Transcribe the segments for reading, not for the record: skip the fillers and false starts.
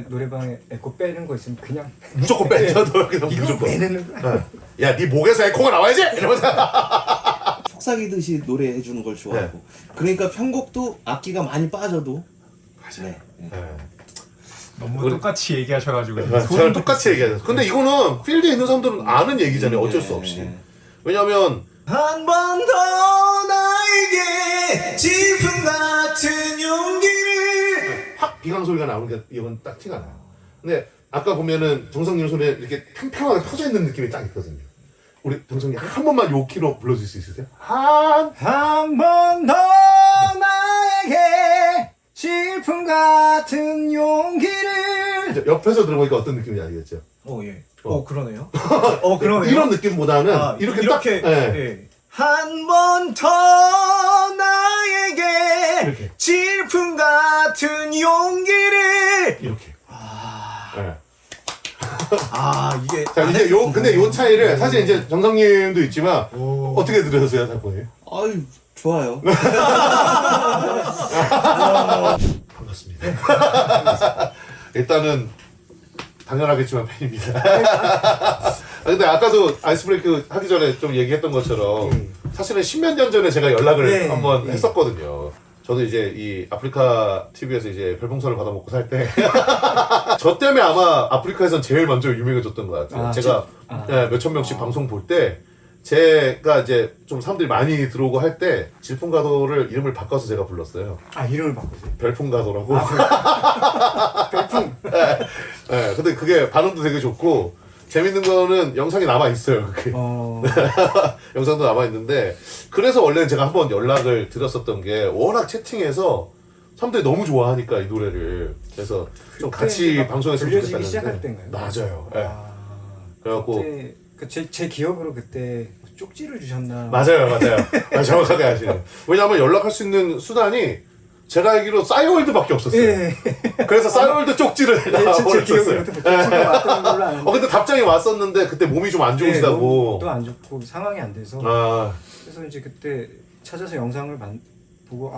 노래방에 에코 빼는 거 있으면 그냥 무조건 빼죠. 너 그냥 이거 무조건. 빼는 거야. 야, 네 목에서 에코가 나와야지. 이러면서. 속삭이듯이 노래해주는 걸 좋아하고. 그러니까 편곡도 악기가 많이 빠져도. 맞아요. 네. 네. 너무 똑같이 얘기하셔가지고 저랑 똑같이 얘기하죠. 근데 이거는 필드에 있는 사람들은 아는 얘기잖아요. 어쩔 수 없이. 왜냐면 한 번 더 나에게 질풍 같은 용기를. 확 비강 소리가 나오는 게 이건 딱 티가 나요. 근데 아까 보면은 정성님 손에 이렇게 팽팽하게 퍼져 있는 느낌이 딱 있거든요. 우리 정성님 한 번만 요 키로 불러줄 수 있으세요? 한 번 더 나에게 질풍 같은 용기를. 옆에서 들어보니까 어떤 느낌인지 알겠죠? 예. 어. 그러네요. 그러네요. 이런 느낌보다는 아, 이렇게 이렇게 딱 예. 예. 한 번 더 나에게 이렇게. 질풍 같은 용기를. 이렇게. 예. 이게 자 이제 요 근데 요 차이를 사실 이제 정성님도 있지만 어떻게 들으셨어요, 작품이? 아유, 좋아요. 반갑습니다. 일단은 당연하겠지만 팬입니다. 근데 아까도 아이스브레이크 하기 전에 좀 얘기했던 것처럼 사실은 십몇 년 전에 제가 연락을 한번 했었거든요. 저도 이제 이 아프리카 TV에서 이제 별풍선을 받아먹고 살 때 저 때문에 아마 아프리카에선 제일 먼저 유명해졌던 것 같아요. 제가 몇천 명씩 방송 볼 때 제가 이제 좀 사람들이 많이 들어오고 할 때 질풍가도를 이름을 바꿔서 제가 불렀어요. 이름을 바꾸세요. 별풍가도라고. 별풍. 네, 근데 그게 반응도 되게 좋고 재밌는 거는 영상이 남아 있어요. 그게. 영상도 남아 있는데 그래서 원래는 제가 한번 연락을 드렸었던 게 워낙 채팅에서 사람들이 너무 좋아하니까 이 노래를 그래서 좀 같이 방송했으면 들려지기 좋겠다는데 시작할 때인가요? 맞아요. 네. 그래갖고 그때 제 기억으로 그때 쪽지를 주셨나? 맞아요. 정확하게 아시네요. 왜냐하면 연락할 수 있는 수단이 제가 알기로 싸이월드밖에 없었어요. 예. 그래서 싸이월드 쪽지를 내가 제 보냈었어요. 기억으로 왔던 걸로 아는데. 근데 답장이 왔었는데 그때 몸이 좀 안 좋으시다고. 또 안 좋고 상황이 안 돼서. 그래서 이제 그때 찾아서 영상을 보고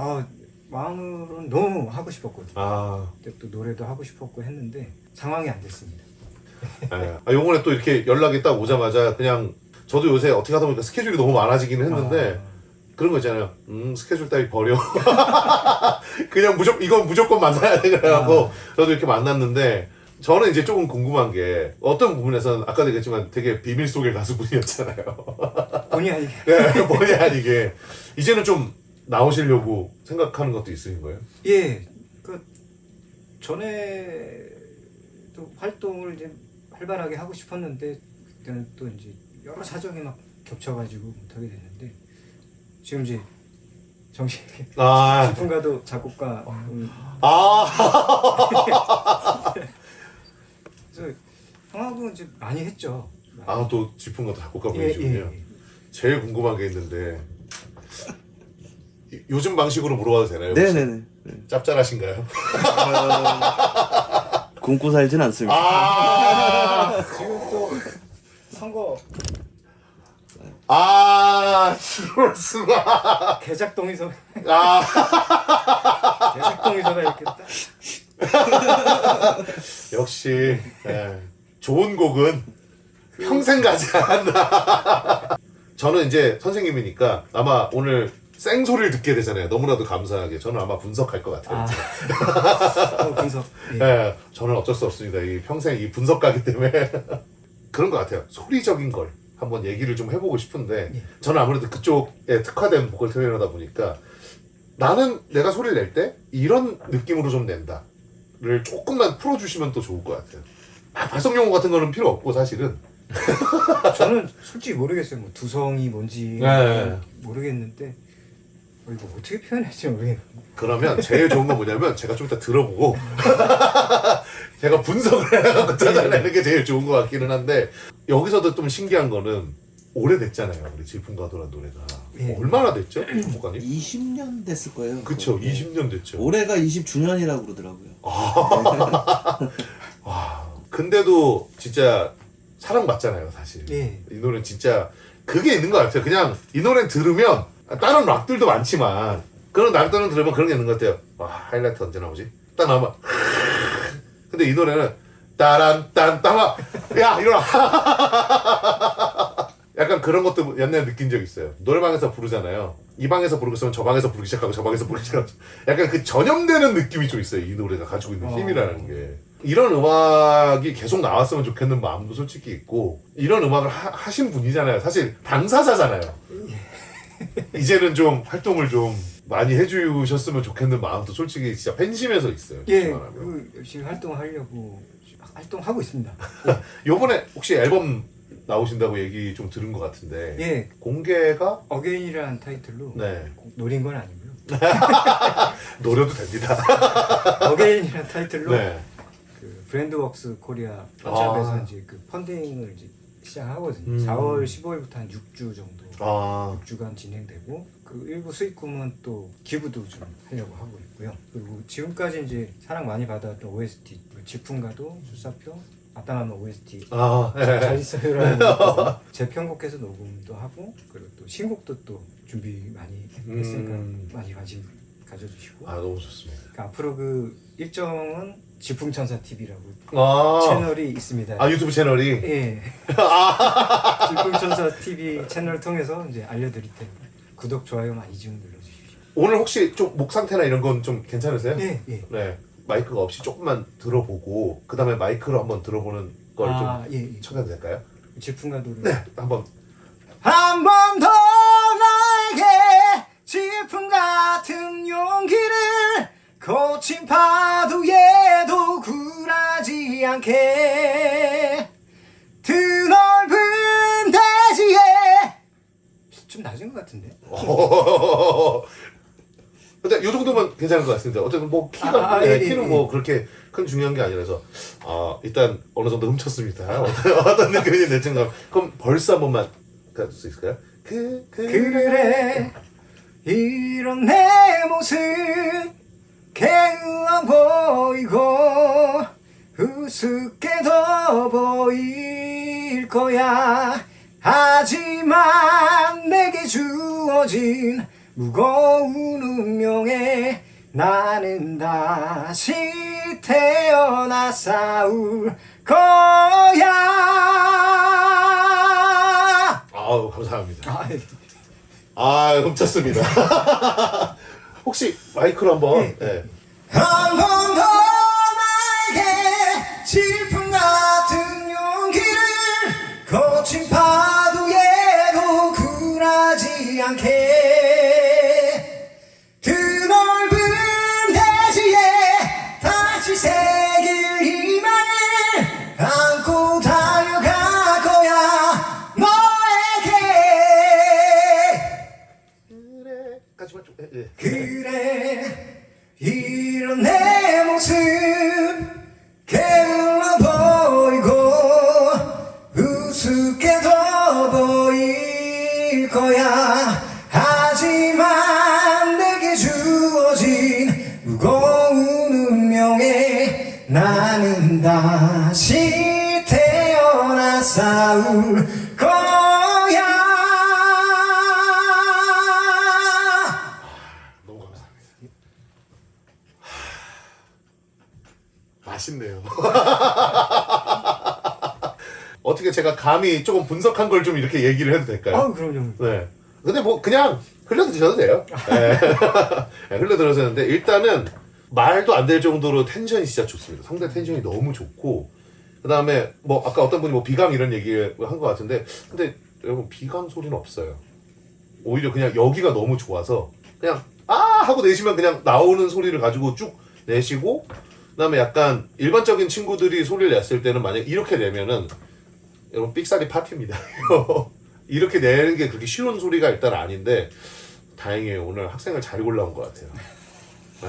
마음으로는 너무 하고 싶었거든요. 그때 또 노래도 하고 싶었고 했는데 상황이 안 됐습니다. 요번에 또 이렇게 연락이 딱 오자마자 그냥 저도 요새 어떻게 하다 보니까 스케줄이 너무 많아지기는 했는데 그런 거 있잖아요. 스케줄 따위 버려. 그냥 이건 무조건 만나야 돼. 그래갖고 저도 이렇게 만났는데 저는 이제 조금 궁금한 게 어떤 부분에서는 아까도 얘기했지만 되게 비밀 속의 가수분이었잖아요. 본의 아니게. 네, 본의 아니게. 이제는 좀 나오시려고 생각하는 것도 있으신 거예요? 예. 전에도 활동을 이제 활발하게 하고 싶었는데 그때는 또 이제 여러 사정이 막 겹쳐가지고 못하게 됐는데 지금 이제 정식에 질풍가도 작곡가 그래서 형하고 이제 많이 했죠. 또 질풍가도 작곡가 분이시군요. 제일 궁금한 게 있는데 요즘 방식으로 물어봐도 되나요? 혹시? 네네네. 짭짤하신가요? 굶고 살진 않습니다. 지금 또 선거 그럴 수가. 개작동에서 개작동에서가 이렇게 딱 역시 좋은 곡은 평생 가지 않는다. 저는 이제 선생님이니까 아마 오늘 생소리를 듣게 되잖아요. 너무나도 감사하게. 저는 아마 분석할 것 같아요. 분석. 저는 어쩔 수 없습니다. 이 평생 이 분석가기 때문에 그런 것 같아요. 소리적인 걸 한번 얘기를 좀 해보고 싶은데 저는 아무래도 그쪽에 특화된 보컬 트레이너다 보니까 나는 내가 소리를 낼 때 이런 느낌으로 좀 낸다를 조금만 풀어주시면 또 좋을 것 같아요. 발성 용어 같은 거는 필요 없고 사실은 저는 솔직히 모르겠어요. 뭐 두성이 뭔지 모르겠는데 이거 어떻게 표현할지 모르겠는데. 그러면 제일 좋은 건 뭐냐면 제가 좀 이따 들어보고 제가 분석을 해갖고 찾아내는 게 제일 좋은 것 같기는 한데 여기서도 좀 신기한 거는 오래됐잖아요. 우리 질풍가도라는 노래가 얼마나 됐죠? 작곡가님? 20년 됐을 거예요. 그쵸, 20년 됐죠. 올해가 20주년이라고 그러더라고요. 근데도 진짜 사랑받잖아요, 사실. 이 노래는 진짜 그게 있는 것 같아요. 그냥 이 노래는 들으면 다른 락들도 많지만 그런 락들은 들으면 그런 게 있는 것 같아요. 하이라이트 언제 나오지? 딱 나오면 근데 이 노래는 따란 딴따마 야 일어나 약간 그런 것도 옛날에 느낀 적 있어요. 노래방에서 부르잖아요. 이 방에서 부르고 있으면 저 방에서 부르기 시작하고 저 방에서 부르기 시작하고 약간 그 전염되는 느낌이 좀 있어요. 이 노래가 가지고 있는 힘이라는 게. 이런 음악이 계속 나왔으면 좋겠는 마음도 솔직히 있고 이런 음악을 하신 분이잖아요. 사실 당사자잖아요. 이제는 좀 활동을 좀 많이 해주셨으면 좋겠는 마음도 솔직히 진짜 팬심에서 있어요. 예, 말하면. 그 열심히 활동하려고 활동하고 있습니다. 요번에 혹시 앨범 나오신다고 얘기 좀 들은 것 같은데 예, 공개가 어게인이라는 타이틀로 네. 꼭 노린 건 아니고요. 노려도 됩니다. 어게인이라는 타이틀로 네. 그 브랜드웍스 코리아 펀샵에서 아. 이제 그 펀딩을 이제 시작하거든요. 4월 15일부터 한 6주 정도, 아 6주간 진행되고 그 일부 수익금은 또 기부도 좀 하려고 하고 있고요. 그리고 지금까지 이제 사랑 많이 받았던 OST, 질풍가도, 술사표, 아따나노 OST 잘 네. 있어요라는 곡도 재편곡해서 녹음도 하고 그리고 또 신곡도 또 준비 많이 했으니까 많이 관심 가져주시고 아 너무 좋습니다. 그러니까 앞으로 그 일정은 질풍천사 TV라고 아, 채널이 있습니다. 아 유튜브 채널이 예. 질풍천사 TV 채널을 통해서 이제 알려드릴 테니까 구독 좋아요 많이 좀 눌러주십시오. 오늘 혹시 좀 목 상태나 이런 건 좀 괜찮으세요? 예, 예. 네. 마이크가 없이 조금만 들어보고 그 다음에 마이크로 한번 들어보는 걸 좀 아, 예, 예. 쳐도 될까요? 질풍가도를 네. 한번 한 번 더 나에게 질풍 같은 용기를 거친 파도에도 굴하지 않게 드넓은 대지에 좀 낮은 것 같은데? 근데 이 정도면 괜찮을 것 같습니다. 어쨌든 뭐 키가 네, 예, 키는 예, 뭐 그렇게 큰 중요한 게 아니라서 일단 어느 정도 훔쳤습니다. 어떤 느낌인지 대충 그럼 벌써 한 번만 갈 수 있을까요? 그래 이런 내 모습 게을러 보이고 우습게도 보일 거야. 하지만 내게 주어진 무거운 운명에 나는 다시 태어나 싸울 거야. 아우 감사합니다. 아, 훔쳤습니다. 혹시 마이크로 한번 예. 네. 한 번 더 나에게 질풍 같은 용기를 거친 파도에도 굴하지 않게 드넓은 대지에 다시 새길 희망을 안고 달려갈 거야 너에게. 그래 까지만 좀 예. 그래 이런 내 모습 게을러 보이고 우습게도 보일 거야. 하지만 내게 주어진 무거운 운명에 나는 다시 태어나 싸울 거야. 너무 감사합니다. 맛있네요. 어떻게 제가 감히 조금 분석한 걸 좀 이렇게 얘기를 해도 될까요? 아, 그럼요. 네. 근데 뭐 그냥 흘려드셔도 돼요. 네. 네, 흘려들어도 되는데 일단은 말도 안 될 정도로 텐션이 진짜 좋습니다. 상대 텐션이 너무 좋고 그 다음에 뭐 아까 어떤 분이 뭐 비강 이런 얘기를 한 것 같은데 근데 여러분 비강 소리는 없어요. 오히려 그냥 여기가 너무 좋아서 그냥 하고 내시면 그냥 나오는 소리를 가지고 쭉 내시고 그다음에 약간 일반적인 친구들이 소리를 냈을 때는 만약 이렇게 내면은 여러분 삑사리 파티입니다. 이렇게 내는 게 그렇게 쉬운 소리가 일단 아닌데 다행이에요. 오늘 학생을 잘 골라온 것 같아요. 네.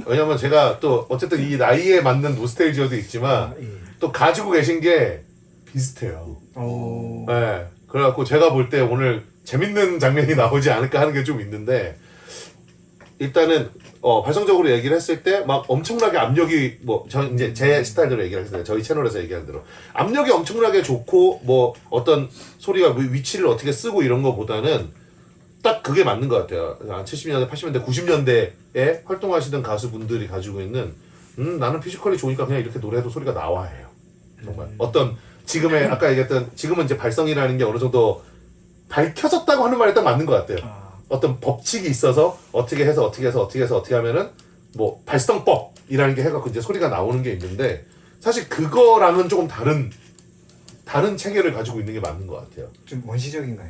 왜냐면 제가 또 어쨌든 이 나이에 맞는 노스텔지어도 있지만 예. 또 가지고 계신 게 비슷해요. 오. 네. 그래갖고 제가 볼 때 오늘 재밌는 장면이 나오지 않을까 하는 게 좀 있는데 일단은 발성적으로 얘기를 했을 때 막 엄청나게 압력이 이제 제 스타일대로 얘기를 했어요. 저희 채널에서 얘기하는 대로 압력이 엄청나게 좋고 뭐 어떤 소리가 위치를 어떻게 쓰고 이런 거보다는 딱 그게 맞는 것 같아요. 70년대, 80년대, 90년대에 활동하시던 가수분들이 가지고 있는 나는 피지컬이 좋으니까 그냥 이렇게 노래해도 소리가 나와 해요. 정말 어떤 지금의 아까 얘기했던 지금은 이제 발성이라는 게 어느 정도 밝혀졌다고 하는 말이 딱 맞는 것 같아요. 어떤 법칙이 있어서 어떻게 해서 어떻게 하면은 뭐 발성법이라는 게 해갖고 이제 소리가 나오는 게 있는데 사실 그거랑은 조금 다른 체계를 가지고 있는 게 맞는 것 같아요. 좀 원시적인가요?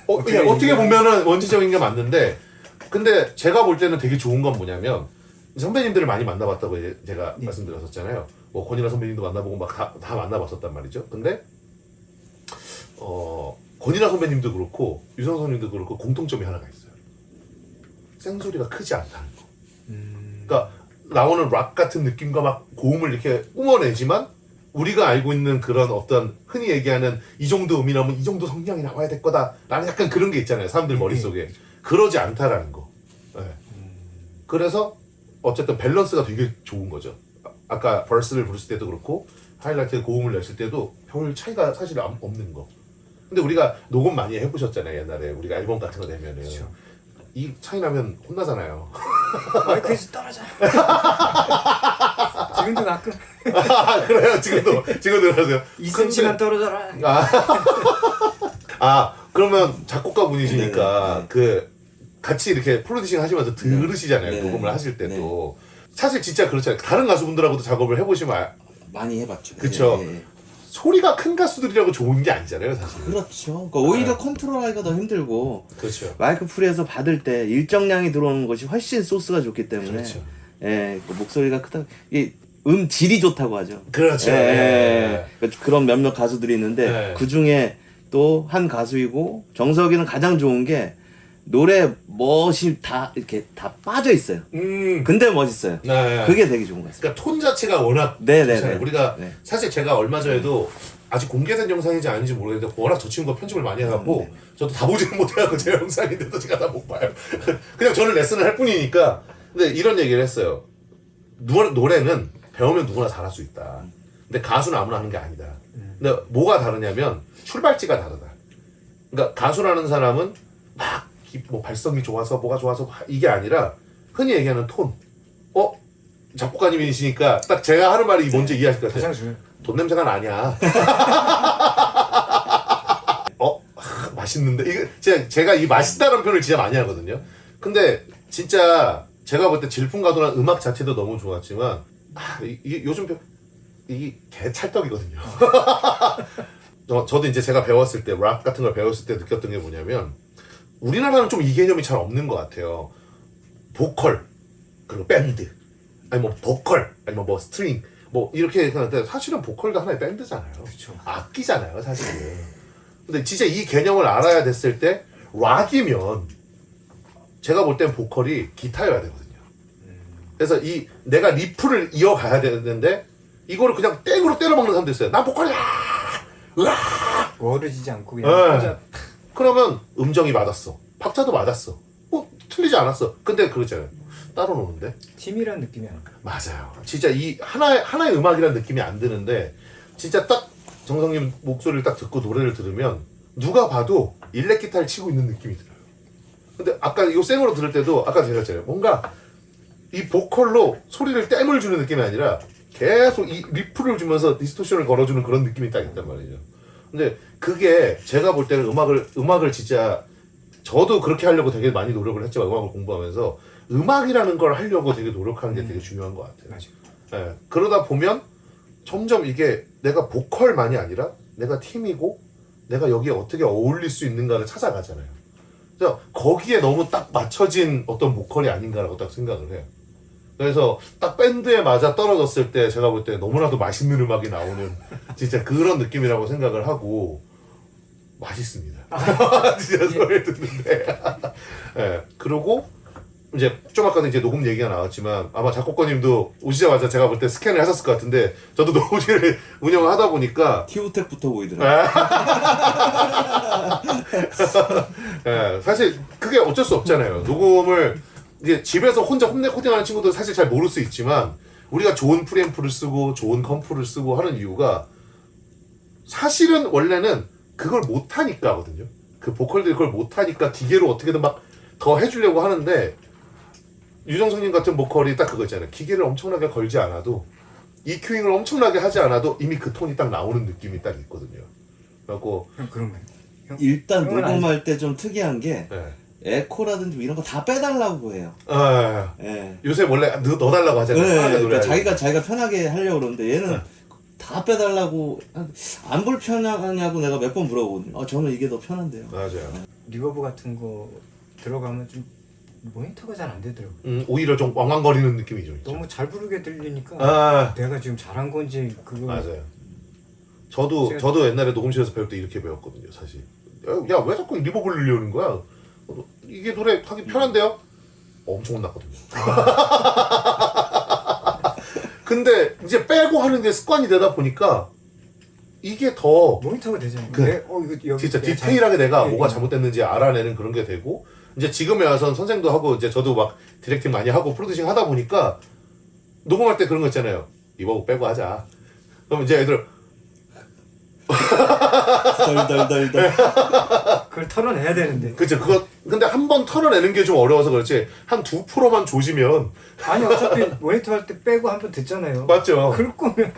어떻게 보면은 원시적인 게 맞는데 근데 제가 볼 때는 되게 좋은 건 뭐냐면 선배님들을 많이 만나봤다고 제가 말씀드렸었잖아요. 뭐 권이나 선배님도 만나보고 막 다 만나봤었단 말이죠. 근데 권이나 선배님도 그렇고 유성 선배님도 그렇고 공통점이 하나가 있어요. 생소리가 크지 않다는 거. 그러니까 나오는 락 같은 느낌과 막 고음을 이렇게 뿜어내지만 우리가 알고 있는 그런 어떤 흔히 얘기하는 이 정도 음이 나오면 이 정도 성량이 나와야 될 거다라는 약간 그런 게 있잖아요. 사람들 머릿속에. 그러지 않다라는 거. 네. 그래서 어쨌든 밸런스가 되게 좋은 거죠. 아까 버스를 부를 때도 그렇고 하이라이트 고음을 냈을 때도 별 차이가 사실 없는 거. 근데 우리가 녹음 많이 해보셨잖아요. 옛날에 우리가 앨범 같은 거 내면은 그렇죠. 이 차이 나면 혼나잖아요. 마이크에서 떨어져. 지금도 가끔 그래요. 지금도 그러세요. 2cm만 떨어져라. 그러면 작곡가 분이시니까 네. 그 같이 이렇게 프로듀싱 하시면서 들으시잖아요. 네. 녹음을 하실 때도 사실 진짜 그렇잖아요. 다른 가수분들하고도 작업을 해보시면 많이 해봤죠. 그쵸. 예. 소리가 큰 가수들이라고 좋은 게 아니잖아요, 사실. 그렇죠. 그러니까 오히려 컨트롤하기가 더 힘들고 그렇죠. 마이크 프리에서 받을 때 일정량이 들어오는 것이 훨씬 소스가 좋기 때문에 그렇죠. 예, 그 목소리가 크다. 이 질이 좋다고 하죠. 그렇죠. 예, 예. 그러니까 그런 몇몇 가수들이 있는데 예. 그 중에 또 한 가수이고 정석이는 가장 좋은 게 노래 멋이 다 이렇게 다 빠져 있어요. 근데 멋있어요. 네. 그게 되게 좋은 것 같습니다. 그러니까 톤 자체가 워낙 네네네. 좋잖아요. 우리가 네. 사실 제가 얼마 전에도 아직 공개된 영상인지 아닌지 모르겠는데 워낙 저 친구가 편집을 많이 해갖고 저도 다 보지는 못해갖고 제 영상인데도 제가 다 못 봐요. 그냥 저는 레슨을 할 뿐이니까. 근데 이런 얘기를 했어요. 노래는 배우면 누구나 잘할 수 있다. 근데 가수는 아무나 하는 게 아니다. 근데 뭐가 다르냐면 출발지가 다르다. 그러니까 가수라는 사람은 막 뭐 발성이 좋아서 뭐가 좋아서 이게 아니라 흔히 얘기하는 톤. 작곡가님이시니까 딱 제가 하는 말이 뭔지 이해하실 것 같아요. 가장 중요해요. 돈 냄새가 나냐? 맛있는데 이거 제가 이 맛있다는 표현을 진짜 많이 하거든요. 근데 진짜 제가 볼 때 질풍가도나 음악 자체도 너무 좋았지만 요즘 이게 개찰떡이거든요. 저도 이제 제가 배웠을 때 락 같은 걸 배웠을 때 느꼈던 게 뭐냐면 우리나라는 좀 이 개념이 잘 없는 것 같아요. 보컬 그리고 밴드 아니 뭐 보컬 아니면 뭐 스트링 뭐 이렇게 하는데 사실은 보컬도 하나의 밴드잖아요. 그쵸. 악기잖아요, 사실은. 근데 진짜 이 개념을 알아야 됐을 때 락이면 제가 볼 땐 보컬이 기타여야 되거든요. 그래서 내가 리프를 이어가야 되는데 이거를 그냥 땡으로 때려먹는 사람도 있어요. 난 보컬이야. 으악! 워르지지 않고 그냥 네. 혼자 그러면 음정이 맞았어. 박자도 맞았어. 틀리지 않았어. 근데 그렇잖아요. 따로 노는데. 팀이란 느낌이 안 나요. 맞아요. 진짜 이 하나의 음악이라는 느낌이 안 드는데 진짜 딱 정성님 목소리를 딱 듣고 노래를 들으면 누가 봐도 일렉 기타를 치고 있는 느낌이 들어요. 근데 아까 이거 생으로 들을 때도 아까 제가 했잖아요. 뭔가 이 보컬로 소리를 댐을 주는 느낌이 아니라 계속 이 리프를 주면서 디스토션을 걸어주는 그런 느낌이 딱 있단 말이죠. 근데 그게 제가 볼 때는 음악을 진짜 저도 그렇게 하려고 되게 많이 노력을 했지만 음악을 공부하면서 음악이라는 걸 하려고 되게 노력하는 게 되게 중요한 것 같아요. 맞아요. 예, 그러다 보면 점점 이게 내가 보컬만이 아니라 내가 팀이고 내가 여기에 어떻게 어울릴 수 있는가를 찾아가잖아요. 그래서 거기에 너무 딱 맞춰진 어떤 보컬이 아닌가라고 딱 생각을 해요. 그래서 딱 밴드에 맞아 떨어졌을 때 제가 볼 때 너무나도 맛있는 음악이 나오는 진짜 그런 느낌이라고 생각을 하고 맛있습니다. 진짜 소리 듣는데. 예, 그리고 이제 좀 아까도 이제 녹음 얘기가 나왔지만 아마 작곡가님도 오시자마자 제가 볼 때 스캔을 하셨을 것 같은데 저도 녹음실을 운영을 하다 보니까 티오텍부터 보이더라고요. 예, 사실 그게 어쩔 수 없잖아요. 녹음을 이제 집에서 혼자 홈 레코딩하는 친구들 사실 잘 모를 수 있지만 우리가 좋은 프리앰프를 쓰고 좋은 컴프를 쓰고 하는 이유가 사실은 원래는 그걸 못하니까거든요. 그 보컬들이 그걸 못하니까 기계로 어떻게든 막 더 해주려고 하는데 유정석님 같은 보컬이 딱 그거 있잖아요. 기계를 엄청나게 걸지 않아도 EQ잉을 엄청나게 하지 않아도 이미 그 톤이 딱 나오는 느낌이 딱 있거든요. 그래갖고 형 그런 거예요. 형, 일단 형은 녹음할 때 좀 특이한 게 네. 에코라든지 이런 거 다 빼달라고 해요. 예. 요새 원래 넣어달라고 하잖아요. 네, 편하게 그러니까 노래하려고. 자기가 편하게 하려고 그러는데 얘는 다 빼달라고 안 불편하냐고 내가 몇 번 물어보거든요. 저는 이게 더 편한데요. 맞아요. 리버브 같은 거 들어가면 좀 모니터가 잘 안 되더라고요. 오히려 좀 왕왕거리는 느낌이죠. 진짜. 너무 잘 부르게 들리니까 아 내가 지금 잘한 건지 그거 맞아요. 저도 옛날에 녹음실에서 배울 때 이렇게 배웠거든요. 사실. 야 왜 자꾸 리버브를 넣으려는 거야? 이게 노래 하기 편한데요? 엄청 혼났거든요. 근데 이제 빼고 하는 게 습관이 되다 보니까 이게 더 모니터가 되잖아요. 그래. 이거 여기 진짜 내가 디테일하게 내가 예, 뭐가 예. 잘못됐는지 알아내는 그런 게 되고 이제 지금에 와서는 선생도 하고 이제 저도 막 디렉팅 많이 하고 프로듀싱 하다 보니까 녹음할 때 그런 거 있잖아요. 리버브 빼고 하자. 그럼 이제 애들 덜덜덜덜. 그걸 털어내야 되는데. 그치 그거 근데 한 번 털어내는 게 좀 어려워서 그렇지 한 2%만 조지면 아니 어차피 모니터 할 때 빼고 한 번 듣잖아요. 맞죠. 그럴 거면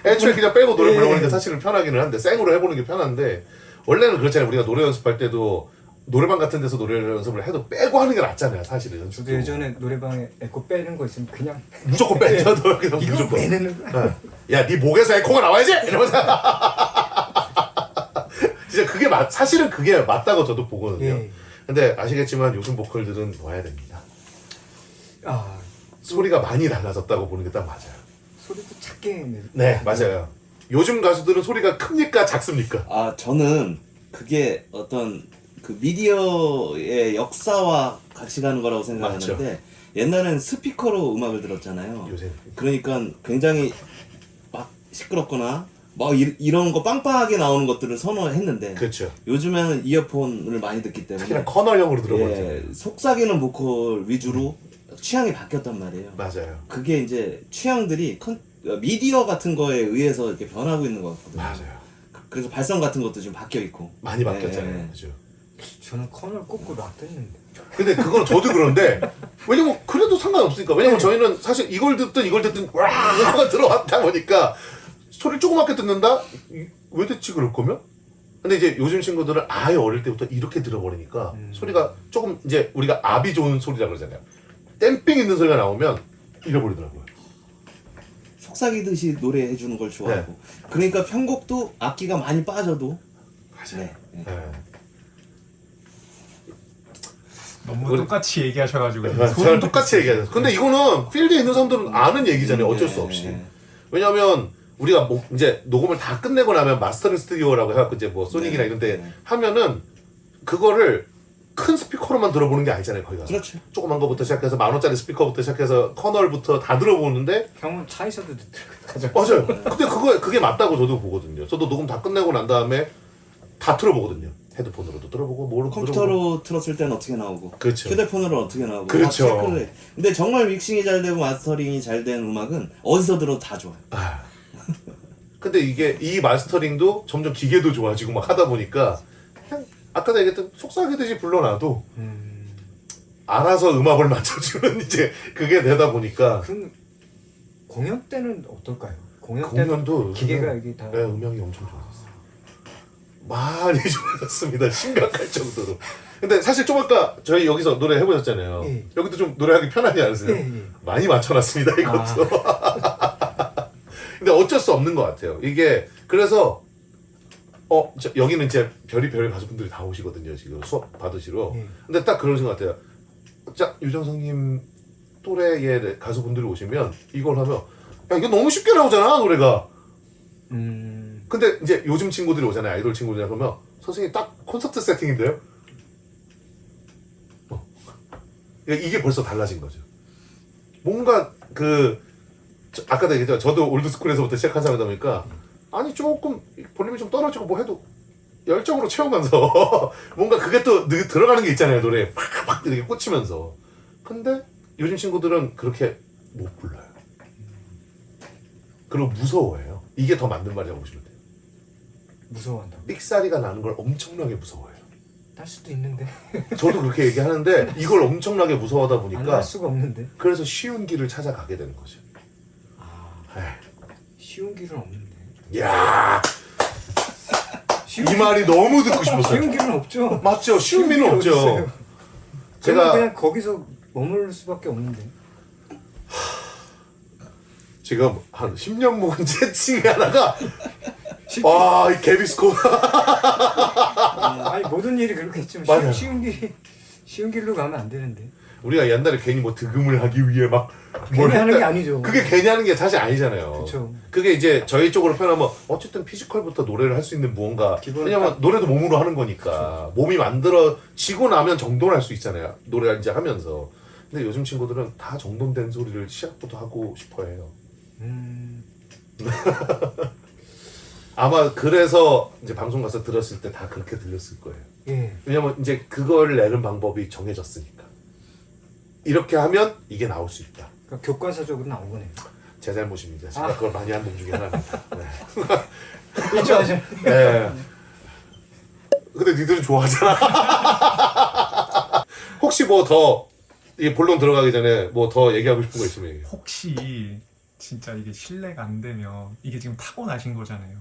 애초에 그냥 빼고 노래 예. 불러보니까 사실은 편하기는 한데 생으로 해보는 게 편한데 원래는 그렇잖아요. 우리가 노래 연습할 때도 노래방 같은 데서 노래 연습을 해도 빼고 하는 게 낫잖아요. 사실은 연습도. 저도 예전에 노래방에 에코 빼는 거 있으면 그냥 무조건 빼죠. 그냥 이거 무조건. 왜 내는 거야? 야, 네 목에서 에코가 나와야지! 이러면서. 진짜 그게 사실은 그게 맞다고 저도 보거든요. 예. 근데 아시겠지만 요즘 보컬들은 놓아야 됩니다. 아 소리가 많이 달라졌다고 보는 게 딱 맞아요. 소리도 작게 네, 맞아요. 요즘 가수들은 소리가 큽니까? 작습니까? 저는 그게 어떤 그 미디어의 역사와 같이 가는 거라고 생각하는데 옛날엔 스피커로 음악을 들었잖아요. 요새. 그러니까 굉장히 막 시끄럽거나 막 이런 거 빵빵하게 나오는 것들을 선호했는데 그렇죠. 요즘에는 이어폰을 많이 듣기 때문에 특히나 커널형으로 들어버리잖아요. 예, 속삭이는 보컬 위주로 취향이 바뀌었단 말이에요. 맞아요. 그게 이제 취향들이 미디어 같은 거에 의해서 이렇게 변하고 있는 것 같거든요. 맞아요. 그래서 발성 같은 것도 좀 바뀌어 있고. 많이 바뀌었잖아요. 예. 그죠. 저는 커널 꽂고 놨댔는데 근데 그건 저도 그런데 왜냐면 그래도 상관없으니까 왜냐면 저희는 사실 이걸 듣든 와 하고 들어왔다 보니까 소리를 조그맣게 듣는다? 왜 듣지 그럴 거면? 근데 이제 요즘 친구들은 아예 어릴 때부터 이렇게 들어버리니까 소리가 조금 이제 우리가 압이 좋은 소리라 그러잖아요. 댐핑 있는 소리가 나오면 잃어버리더라고요. 속삭이듯이 노래해 주는 걸 좋아하고. 그러니까 편곡도 악기가 많이 빠져도 맞아요. 네. 네. 너무 똑같이 얘기하셔가지고 저랑 똑같이 얘기하죠. 근데 이거는 필드에 있는 사람들은 아는 얘기잖아요. 어쩔 수 없이. 왜냐면 우리가 이제 녹음을 다 끝내고 나면 마스터링 스튜디오라고 해갖고 이제 뭐 소닉이나 이런데 하면은 그거를 큰 스피커로만 들어보는 게 아니잖아요. 거기 가서. 그렇죠. 조그만 거부터 시작해서 10,000원짜리 스피커부터 시작해서 커널부터 다 들어보는데 형은 차에서도 듣더라고요. 맞아요. 근데 그게 맞다고 저도 보거든요. 저도 녹음 다 끝내고 난 다음에 다 틀어보거든요. 헤드폰으로도 들어보고 뭐로 컴퓨터로 틀었을 때는 어떻게 나오고 그렇죠. 휴대폰으로 어떻게 나오고 그렇죠. 다 체크를 해. 근데 정말 믹싱이 잘 되고 마스터링이 잘 된 음악은 어디서 들어도 다 좋아요. 근데 이게 이 마스터링도 점점 기계도 좋아지고 막 하다 보니까 그냥 아까도 얘기했던 속삭이듯이 불러놔도 알아서 음악을 맞춰주는 이제 그게 되다 보니까 그 공연 때는 어떨까요? 공연 때도 공연도 기계가 여기 다 네, 음향이 엄청 좋아졌어요. 많이 좋아졌습니다. 심각할 정도로. 근데 사실 좀 아까 저희 여기서 노래 해보셨잖아요. 예. 여기도 좀 노래하기 편하지 않으세요? 예, 예. 많이 맞춰놨습니다. 이것도. 근데 어쩔 수 없는 것 같아요. 이게 그래서 여기는 이제 별의별 가수분들이 다 오시거든요. 지금 수업 받으시러. 근데 딱 그러신 것 같아요. 자 유정성님 또래의 가수분들이 오시면 이걸 하면 야 이거 너무 쉽게 나오잖아 노래가. 근데 이제 요즘 친구들이 오잖아요. 아이돌 친구들이 그러면 선생님 딱 콘서트 세팅인데요. 이게 벌써 달라진 거죠. 뭔가 아까도 얘기했죠. 저도 올드스쿨에서부터 시작한 사람이다 보니까 아니 조금 볼륨이 좀 떨어지고 뭐 해도 열정으로 채우면서 뭔가 그게 또 들어가는 게 있잖아요. 노래에 팍팍 이렇게 꽂히면서. 근데 요즘 친구들은 그렇게 못 불러요. 그리고 무서워해요. 이게 더 맞는 말이라고 보시면 돼요. 무서워한다고. 삑사리가 나는 걸 엄청나게 무서워해요. 날 수도 있는데 저도 그렇게 얘기하는데 이걸 엄청나게 무서워하다 안 보니까 날 수가 없는데. 그래서 쉬운 길을 찾아가게 되는 거죠. 쉬운 길은 없는데. 야, 쉬운 이 말이 너무 듣고 싶었어요. 쉬운 길은 없죠. 맞죠? 쉬운 길은 길이 없죠. 어딨어요? 제가 그냥 거기서 머물 수밖에 없는데. 지금 한 10년 묵은 채팅이 하나가 와, 이 개비스코. 아니 모든 일이 그렇겠지만 맞아요. 쉬운 길로 가면 안 되는데. 우리가 옛날에 괜히 뭐 득음을 하기 위해 막 괜히 하는 게 아니죠. 그게 괜히 하는 게 사실 아니잖아요. 그쵸. 그게 이제 저희 쪽으로 표현하면 어쨌든 피지컬부터 노래를 할 수 있는 무언가. 왜냐면 노래도 몸으로 하는 거니까. 몸이 만들어지고 나면 정돈할 수 있잖아요. 노래를 이제 하면서. 근데 요즘 친구들은 다 정돈된 소리를 시작부터 하고 싶어 해요. 아마 그래서 이제 방송 가서 들었을 때 다 그렇게 들렸을 거예요. 예. 왜냐면 이제 그걸 내는 방법이 정해졌으니까. 이렇게 하면 이게 나올 수 있다. 그러니까 교과서적으로 나온 거네요. 제 잘못입니다. 제가 그걸 많이 한 놈 중에 하나입니다. 네. 인정하죠. 네. 근데 니들은 좋아하잖아. 혹시 뭐 더 이 본론 들어가기 전에 뭐 더 얘기하고 싶은 거 있으면 얘기해. 혹시 진짜 이게 신뢰가 안 되면 이게 지금 타고나신 거잖아요.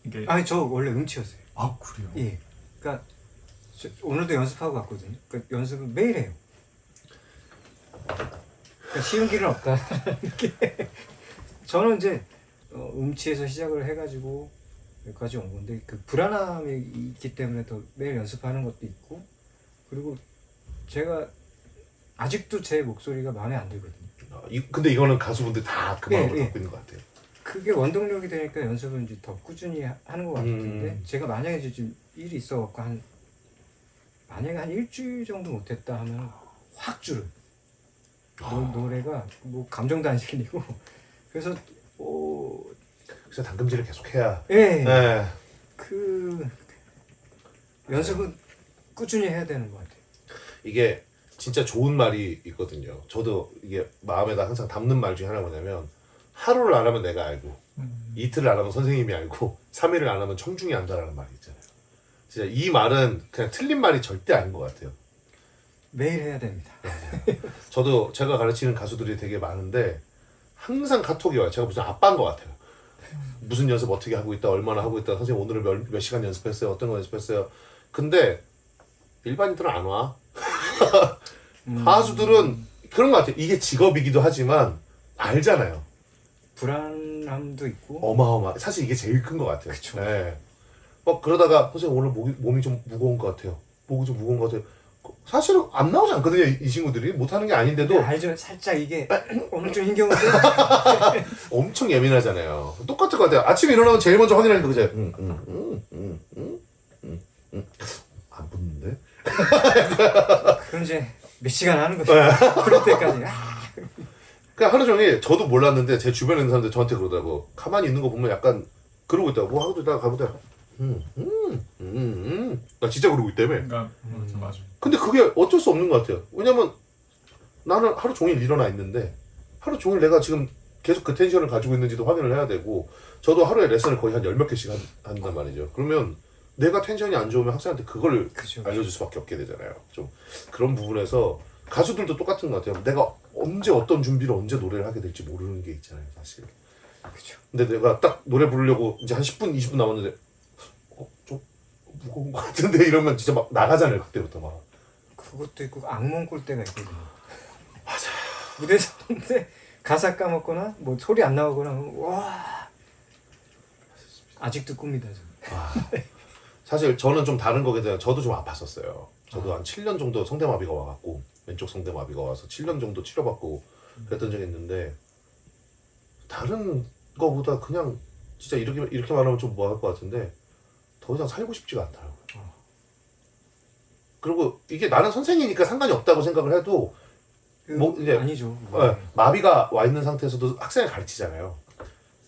이게 아니 저 원래 음치였어요. 아 그래요? 예. 그러니까 오늘도 연습하고 갔거든요. 그 연습을 매일 해요. 그러니까 쉬운 길은 없다. 저는 이제 음치에서 시작을 해가지고 여기까지 온 건데 그 불안함이 있기 때문에 더 매일 연습하는 것도 있고 그리고 제가 아직도 제 목소리가 마음에 안 들거든요. 근데 이거는 가수분들 다 그 마음을 예, 갖고 있는 것 같아요. 그게 원동력이 되니까 연습을 이제 더 꾸준히 하는 것 같은데 제가 만약에 이제 좀 일이 있어갖고 만약에 한 일주일 정도 못했다 하면 확 줄어요. 노래가 뭐 감정도 안 실리고 그래서 그래서 당금질을 계속해야. 예, 네. 그 연습은 꾸준히 해야 되는 것 같아요. 이게 진짜 좋은 말이 있거든요. 저도 이게 마음에다 항상 담는 말 중에 하나가 뭐냐면 하루를 안 하면 내가 알고 이틀을 안 하면 선생님이 알고 3일을 안 하면 청중이 안다라는 말이 있잖아요. 진짜 이 말은 그냥 틀린 말이 절대 아닌 것 같아요. 매일 해야 됩니다. 저도 제가 가르치는 가수들이 되게 많은데 항상 카톡이 와요. 제가 무슨 아빠인 것 같아요. 무슨 연습 어떻게 하고 있다, 얼마나 하고 있다, 선생님 오늘은 몇 시간 연습했어요, 어떤 거 연습했어요. 근데 일반인들은 안 와. 가수들은 그런 것 같아요. 이게 직업이기도 하지만 알잖아요. 불안함도 있고 어마어마. 사실 이게 제일 큰 것 같아요. 그쵸. 네. 막 그러다가 선생님 오늘 몸이 좀 무거운 것 같아요. 목이 좀 무거운 것 같아요. 사실은 안 나오지 않거든요. 이 친구들이 못하는 게 아닌데도 알죠. 살짝 이게 오늘 좀 힘겨운데 엄청 예민하잖아요. 똑같을 것 같아요. 아침에 일어나면 제일 먼저 확인하는 게 그거죠. 안 붙는데? 그럼 이제 몇 시간 하는 거죠. 그럴 때까지. 그러니까 하루 종일 저도 몰랐는데 제 주변에 있는 사람들 저한테 그러더라고. 가만히 있는 거 보면 약간 그러고 있다고. 뭐 하고 있다가 가보다. 나 진짜 그러고 있다며. 그러니까 맞아. 근데 그게 어쩔 수 없는 것 같아요. 왜냐면 나는 하루 종일 일어나 있는데 하루 종일 내가 지금 계속 그 텐션을 가지고 있는지도 확인을 해야 되고 저도 하루에 레슨을 거의 한 10몇 개씩 한단 말이죠. 그러면 내가 텐션이 안 좋으면 학생한테 그걸 그쵸. 알려줄 수밖에 없게 되잖아요. 좀 그런 부분에서 가수들도 똑같은 것 같아요. 내가 언제 어떤 준비를 언제 노래를 하게 될지 모르는 게 있잖아요, 사실. 그쵸. 근데 내가 딱 노래 부르려고 이제 한 10분, 20분 남았는데 좀 무거운 것 같은데 이러면 진짜 막 나가잖아요, 그때부터 막. 그것도 있고 악몽 꿀 때가 있거든요. 맞아. 무대에서 하는데 가사 까먹거나 뭐 소리 안 나오거나 하면 와 아직도 꿉니다. 사실 저는 좀 다른 거에 대한 저도 좀 아팠었어요. 저도 한 7년 정도 성대마비가 와갖고 왼쪽 성대마비가 와서 7년 정도 치료받고 그랬던 적이 있는데 다른 거보다 그냥 진짜 이렇게 말하면 좀 뭐 할 것 같은데 더 이상 살고 싶지가 않더라고요. 그리고 이게 나는 선생이니까 상관이 없다고 생각을 해도 뭐 이제 아니죠. 마비가 와 있는 상태에서도 학생을 가르치잖아요.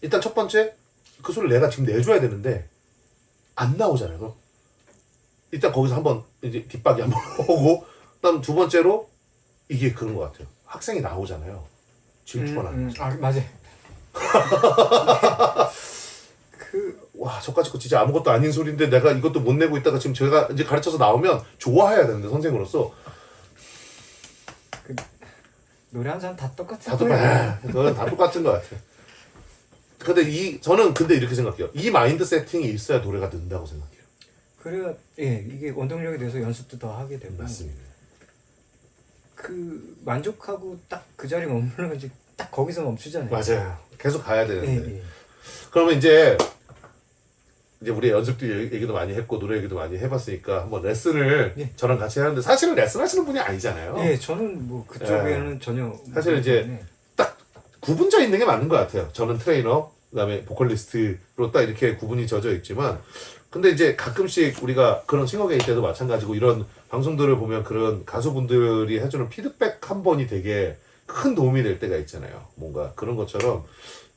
일단 첫 번째 그 소리를 내가 지금 내줘야 되는데 안 나오잖아요. 그럼 일단 거기서 한번 이제 뒷박이 한번 오고 그다음 두 번째로 이게 그런 것 같아요. 학생이 나오잖아요. 질투가 나는 거죠. 아 맞아요. 그 와 저까지 거 진짜 아무것도 아닌 소리인데 내가 이것도 못 내고 있다가 지금 제가 이제 가르쳐서 나오면 좋아해야 되는데 선생으로서 노래 한 사람 다 똑같은 다 거예요. 그건 다 똑같은 것 같아. 근데 저는 이렇게 생각해요. 이 마인드 세팅이 있어야 노래가 는다고 생각해요. 그래야 이게 원동력이 돼서 연습도 더 하게 되고 맞습니다. 그 만족하고 딱 그 자리에 머물러면 이제 딱 거기서 멈추잖아요. 맞아요. 계속 가야 되는데. 예. 그러면 이제 우리 연습도 얘기도 많이 했고 노래 얘기도 많이 해봤으니까 한번 레슨을 예. 저랑 같이 하는데 사실은 레슨 하시는 분이 아니잖아요. 예, 저는 뭐 그쪽에는 전혀 사실 이제 딱 구분져 있는 게 맞는 것 같아요. 저는 트레이너, 그다음에 보컬리스트로 딱 이렇게 구분이 져져 있지만, 근데 이제 가끔씩 우리가 그런 싱어게이 때도 마찬가지고 이런 방송들을 보면 그런 가수분들이 해주는 피드백 한 번이 되게 큰 도움이 될 때가 있잖아요. 뭔가 그런 것처럼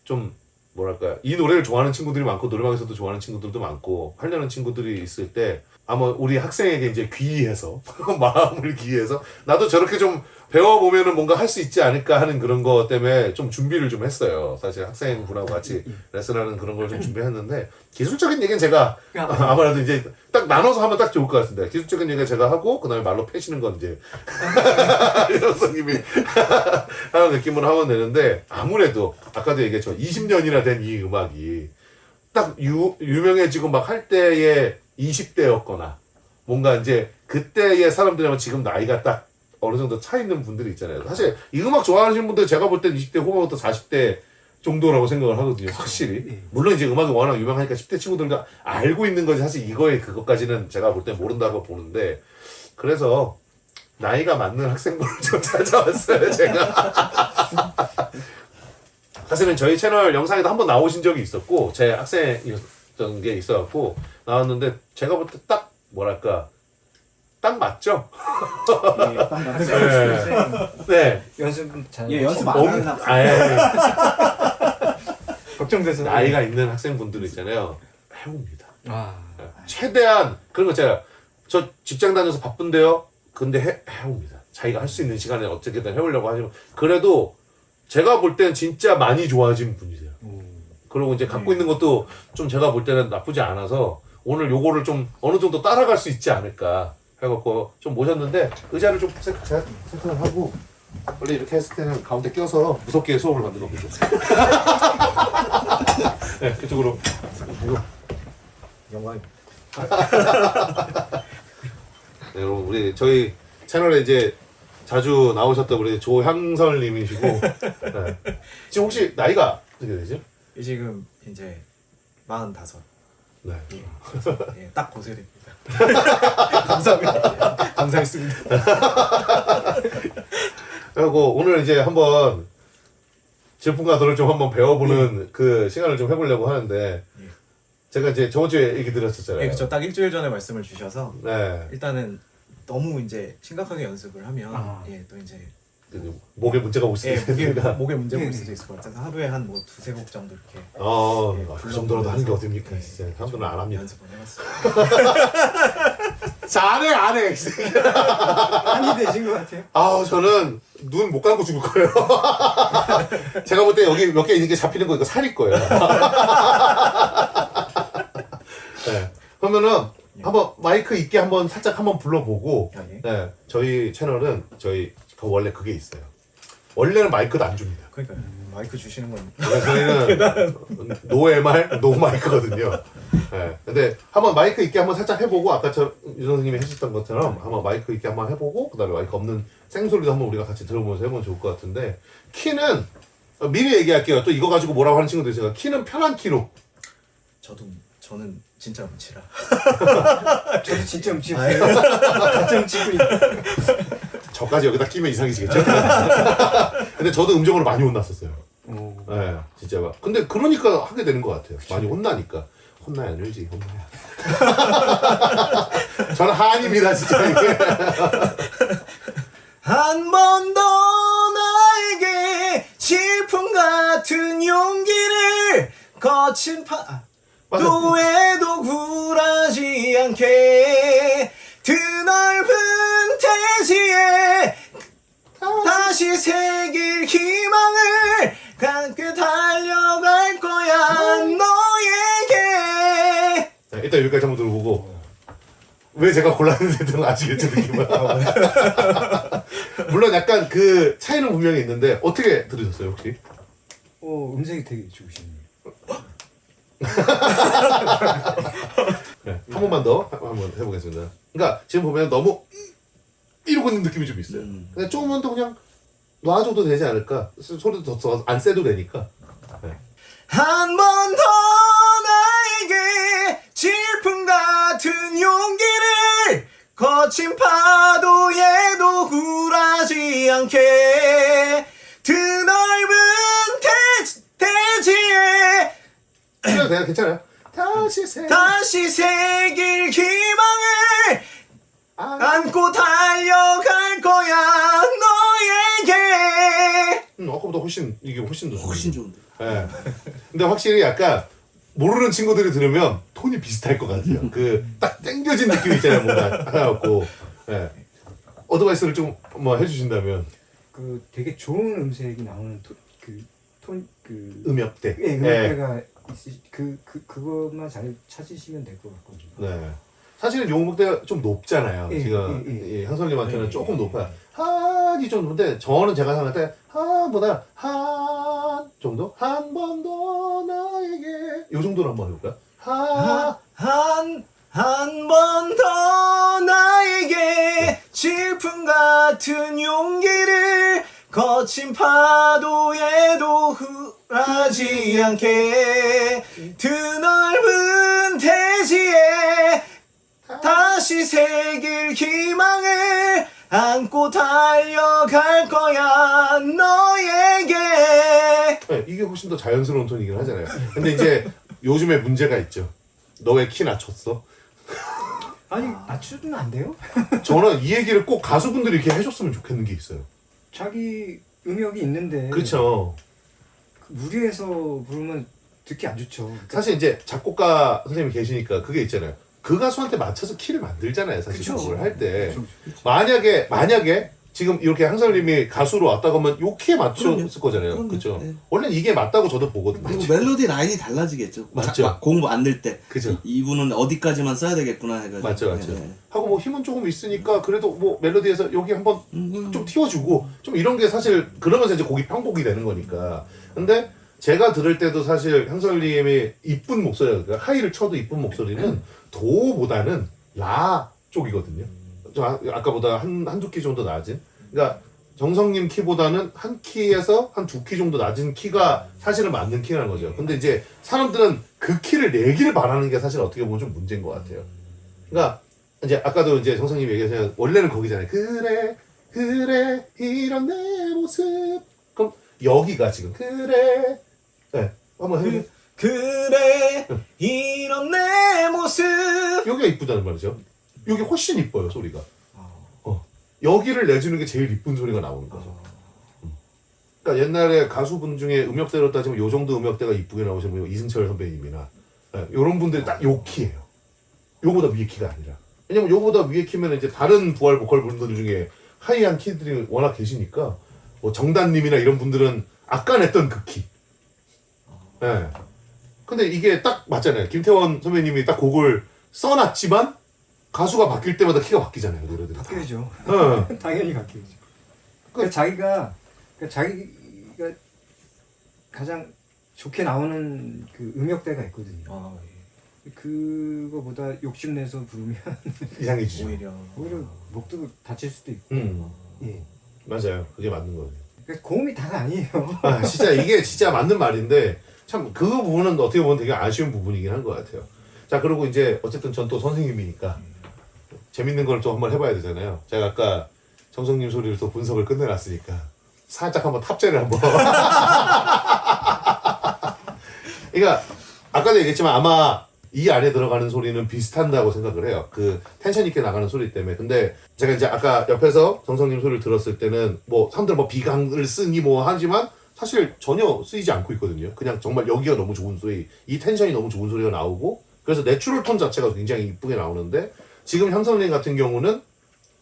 좀 뭐랄까 이 노래를 좋아하는 친구들이 많고 노래방에서도 좋아하는 친구들도 많고 하려는 친구들이 있을 때 아마 우리 학생에게 이제 귀의해서 마음을 귀의해서 나도 저렇게 좀 배워보면은 뭔가 할 수 있지 않을까 하는 그런 거 때문에 좀 준비를 좀 했어요. 사실 학생분하고 같이 레슨하는 그런 걸 좀 준비했는데 기술적인 얘기는 제가 아무래도 이제 딱 나눠서 하면 딱 좋을 것 같습니다. 기술적인 얘기는 제가 하고 그다음에 말로 패시는 건 이제 선생님이 하는 느낌으로 하면 되는데 아무래도 아까도 얘기했죠. 20년이나 된 이 음악이 딱 유명해지고 막 할 때의 20대였거나 뭔가 이제 그때의 사람들이랑 지금 나이가 딱 어느 정도 차 있는 분들이 있잖아요. 사실 이 음악 좋아하시는 분들 제가 볼 땐 20대 후반부터 40대 정도라고 생각을 하거든요. 확실히. 물론 이제 음악이 워낙 유명하니까 10대 친구들과 알고 있는 거지 사실 이거에 그것까지는 제가 볼 땐 모른다고 보는데 그래서 나이가 맞는 학생분을 좀 찾아왔어요. 제가. 사실은 저희 채널 영상에도 한번 나오신 적이 있었고 제 학생이었던 게 있어갖고 나왔는데 제가 볼 때 딱 뭐랄까 딱 맞죠? 예, 딱 맞아요. 네. 연습 잘 예, 연습 안 하는 학생. 걱정돼서 나이가 있는 학생분들 있잖아요. 해옵니다. 아 최대한 그런 거 있잖아요. 저 직장 다녀서 바쁜데요. 근데 해옵니다. 자기가 할 수 있는 시간에 어떻게든 해오려고 하지만 그래도 제가 볼 땐 진짜 많이 좋아진 분이세요. 그리고 이제 갖고 있는 것도 좀 제가 볼 때는 나쁘지 않아서 오늘 요거를 좀 어느 정도 따라갈 수 있지 않을까 해갖고 좀 모셨는데 의자를 좀 제가 세팅을 하고 원래 이렇게 했을 때는 가운데 껴서 무섭게 수업을 만들어 보죠. 네, 그쪽으로. 이거 영광입니다. 네, 여러분 우리 저희 채널에 이제 자주 나오셨던 우리 조향설님이시고 네. 지금 혹시 나이가 어떻게 되죠? 지금 이제 45. 네. 예, 예, 딱 고세됩니다. 감사합니다. 감사했습니다. 그리고 오늘 이제 한번 질풍가도를 좀 한번 배워보는 그 시간을 좀 해보려고 하는데 제가 이제 저번 주에 얘기 드렸었잖아요. 예, 그쵸. 딱 일주일 전에 말씀을 주셔서 네. 일단은 너무 이제 심각하게 연습을 하면 예, 또 이제 그 목에 문제가 올 수도 예, 있으니까. 목에 문제가 올 수도 있을 것 같아서 하루에 한 뭐 두세 곡 정도 이렇게 예, 그 정도라도 하는 게 어딥니까, 예, 진짜. 사람들은 안 합니다. 연습을 해봤습니다. 안 해. 한이 되신 것 같아요. 아우, 저는 눈 못 감고 죽을 거예요. 제가 볼 때 여기 몇 개 있는 게 잡히는 거 이거 살일 거예요. 네. 그러면은 한번 마이크 있게 한번 살짝 한번 불러보고, 예. 네. 저희 채널은 원래 그게 있어요. 원래는 마이크도 안 줍니다. 그러니까 마이크 주시는 건 원래 저희는 노 MR, 노 마이크거든요. 네. 근데 한번 마이크 있게 한번 살짝 해보고 아까 유 선생님이 해주셨던 것처럼 한번 마이크 있게 한번 해보고 그다음에 마이크 없는 생소리도 한번 우리가 같이 들어보면서 해보면 좋을 것 같은데 키는 미리 얘기할게요. 또 이거 가지고 뭐라고 하는 친구들 있으니까 키는 편한 키로. 저는 진짜 음치라. 저도 진짜 음치였어요. 가짜 음치고 저까지 여기다 끼면 이상해지겠죠? 근데 저도 음정으로 많이 혼났었어요. 네, 진짜 막. 근데 그러니까 하게 되는 것 같아요. 많이 혼나니까. 혼나야 늘지, 혼나야. 저는 한입니다, 진짜. 한 번 더 나에게 질풍 같은 용기를 거친 도에도 굴하지 않게 드넓은 대지에 다시 새길 희망을 함께 달려갈 거야 너에게 여기까지 한번 들어보고 왜 제가 골랐는지는 아시겠죠 느낌은. 물론 약간 그 차이는 분명히 있는데 어떻게 들으셨어요 혹시? 음색이 되게 좋으시네요. 네, 한 번만 더 한번 해보겠습니다. 그러니까 지금 보면 너무 이러고 있는 느낌이 좀 있어요. 근데 조금만 더 그냥 놔줘도 되지 않을까? 소리도 더 안 세도 되니까. 네. 한 번 더 나에게 질풍 같은 용기를 거친 파도에도 굴하지 않게 드넓은 대지에 내가 괜찮아요. 다시 새길 희망을 안고 달려갈 거야 너에게. 아까보다 이게 훨씬 더 훨씬 좋은데. 예. 근데 확실히 약간 모르는 친구들이 들으면 톤이 비슷할 것 같아요. 그 딱 땡겨진 느낌 있잖아요, 뭔가 하나갖고. 예. 어드바이스를 좀 뭐 해주신다면. 그 되게 좋은 음색이 나오는 음역대. 예, 음역대가 그것만 잘 찾으시면 될 것 같거든요. 네. 사실은 요음역대가 좀 높잖아요. 예, 지금 예. 한솔님한테는 조금 높아요. 한이 좀 높은데 저는 제가 생각할 때 한보다 한 정도? 한 번 더 나에게 요 정도로 한번 해볼까요? 한 번 더 나에게 질풍 같은 용기를 거친 파도에도 굴하지 않게 드넓은 대지에 다시 새길 희망을 안고 달려갈 거야 너에게. 네, 이게 훨씬 더 자연스러운 톤이긴 하잖아요. 근데 이제 요즘에 문제가 있죠. 너 왜 키 낮췄어? 아니 낮추면 안 돼요? 저는 이 얘기를 꼭 가수분들이 이렇게 해줬으면 좋겠는 게 있어요. 자기 음역이 있는데 그렇죠. 무리해서 부르면 듣기 안 좋죠. 그러니까 사실 이제 작곡가 선생님이 계시니까 그게 있잖아요. 그 가수한테 맞춰서 키를 만들잖아요. 사실 그쵸. 그걸 할 때. 그쵸. 만약에 지금 이렇게 항설님이 가수로 왔다고 하면 요 키에 맞췄을 거잖아요. 그럼요. 그렇죠. 네. 원래 이게 맞다고 저도 보거든요. 그리고 멜로디 라인이 달라지겠죠. 맞죠. 막 공부 안 될 때. 그죠. 이분은 어디까지만 써야 되겠구나 해가지고. 맞죠. 네. 하고 뭐 힘은 조금 있으니까 그래도 뭐 멜로디에서 여기 한번 좀 띄워주고 좀 이런 게 사실 그러면서 이제 곡이 편곡이 되는 거니까. 근데 제가 들을 때도 사실 향설님의 이쁜 목소리, 그러니까 하이를 쳐도 이쁜 목소리는 도보다는 라 쪽이거든요. 아까보다 한두 키 정도 낮은. 그러니까 정성님 키보다는 한 키에서 한 두 키 정도 낮은 키가 사실은 맞는 키라는 거죠. 근데 이제 사람들은 그 키를 내기를 바라는 게 사실 어떻게 보면 좀 문제인 것 같아요. 그러니까 이제 아까도 이제 정성님 얘기하셨잖아요. 원래는 거기잖아요. 그래 이런 내 모습. 그럼 여기가 지금 그래. 네, 한번 해보세요. 그래 이런 내 모습. 여기가 이쁘다는 말이죠. 여기 훨씬 이뻐요 소리가. 여기를 내주는 게 제일 이쁜 소리가 나오는 거죠. 그러니까 옛날에 가수분 중에 음역대로 따지면 요 정도 음역대가 이쁘게 나오시면 뭐 이승철 선배님이나 이런 분들이 딱 요 키예요. 요보다 위에 키가 아니라. 왜냐면 요보다 위에 키면 이제 다른 부활 보컬 분들 중에 하이한 키들이 워낙 계시니까 뭐 정단님이나 이런 분들은 아까 냈던 그 키. 네. 근데 이게 딱 맞잖아요. 김태원 선배님이 딱 곡을 써놨지만 가수가 바뀔 때마다 키가 바뀌잖아요, 노래들이. 바뀌죠. 네. 당연히 바뀌죠. 그러니까 자기가 가장 좋게 나오는 그 음역대가 있거든요. 그거보다 욕심내서 부르면 이상해지죠. 오히려 목도 다칠 수도 있고. 예. 맞아요. 그게 맞는 거예요. 그러니까 고음이 다가 아니에요. 아, 진짜 이게 진짜 맞는 말인데 참 그 부분은 어떻게 보면 되게 아쉬운 부분이긴 한 것 같아요. 자, 그리고 이제 어쨌든 전 또 선생님이니까 재밌는 걸 또 한번 해봐야 되잖아요. 제가 아까 정성님 소리를 또 분석을 끝내놨으니까 살짝 한번 탑재를 한번. 그러니까 아까도 얘기했지만 아마 이 안에 들어가는 소리는 비슷한다고 생각을 해요. 그 텐션 있게 나가는 소리 때문에. 근데 제가 이제 아까 옆에서 정성님 소리를 들었을 때는 뭐 사람들 뭐 비강을 쓰니 뭐 하지만 사실 전혀 쓰이지 않고 있거든요. 그냥 정말 여기가 너무 좋은 소리, 이 텐션이 너무 좋은 소리가 나오고 그래서 내추럴 톤 자체가 굉장히 이쁘게 나오는데 지금 향선님 같은 경우는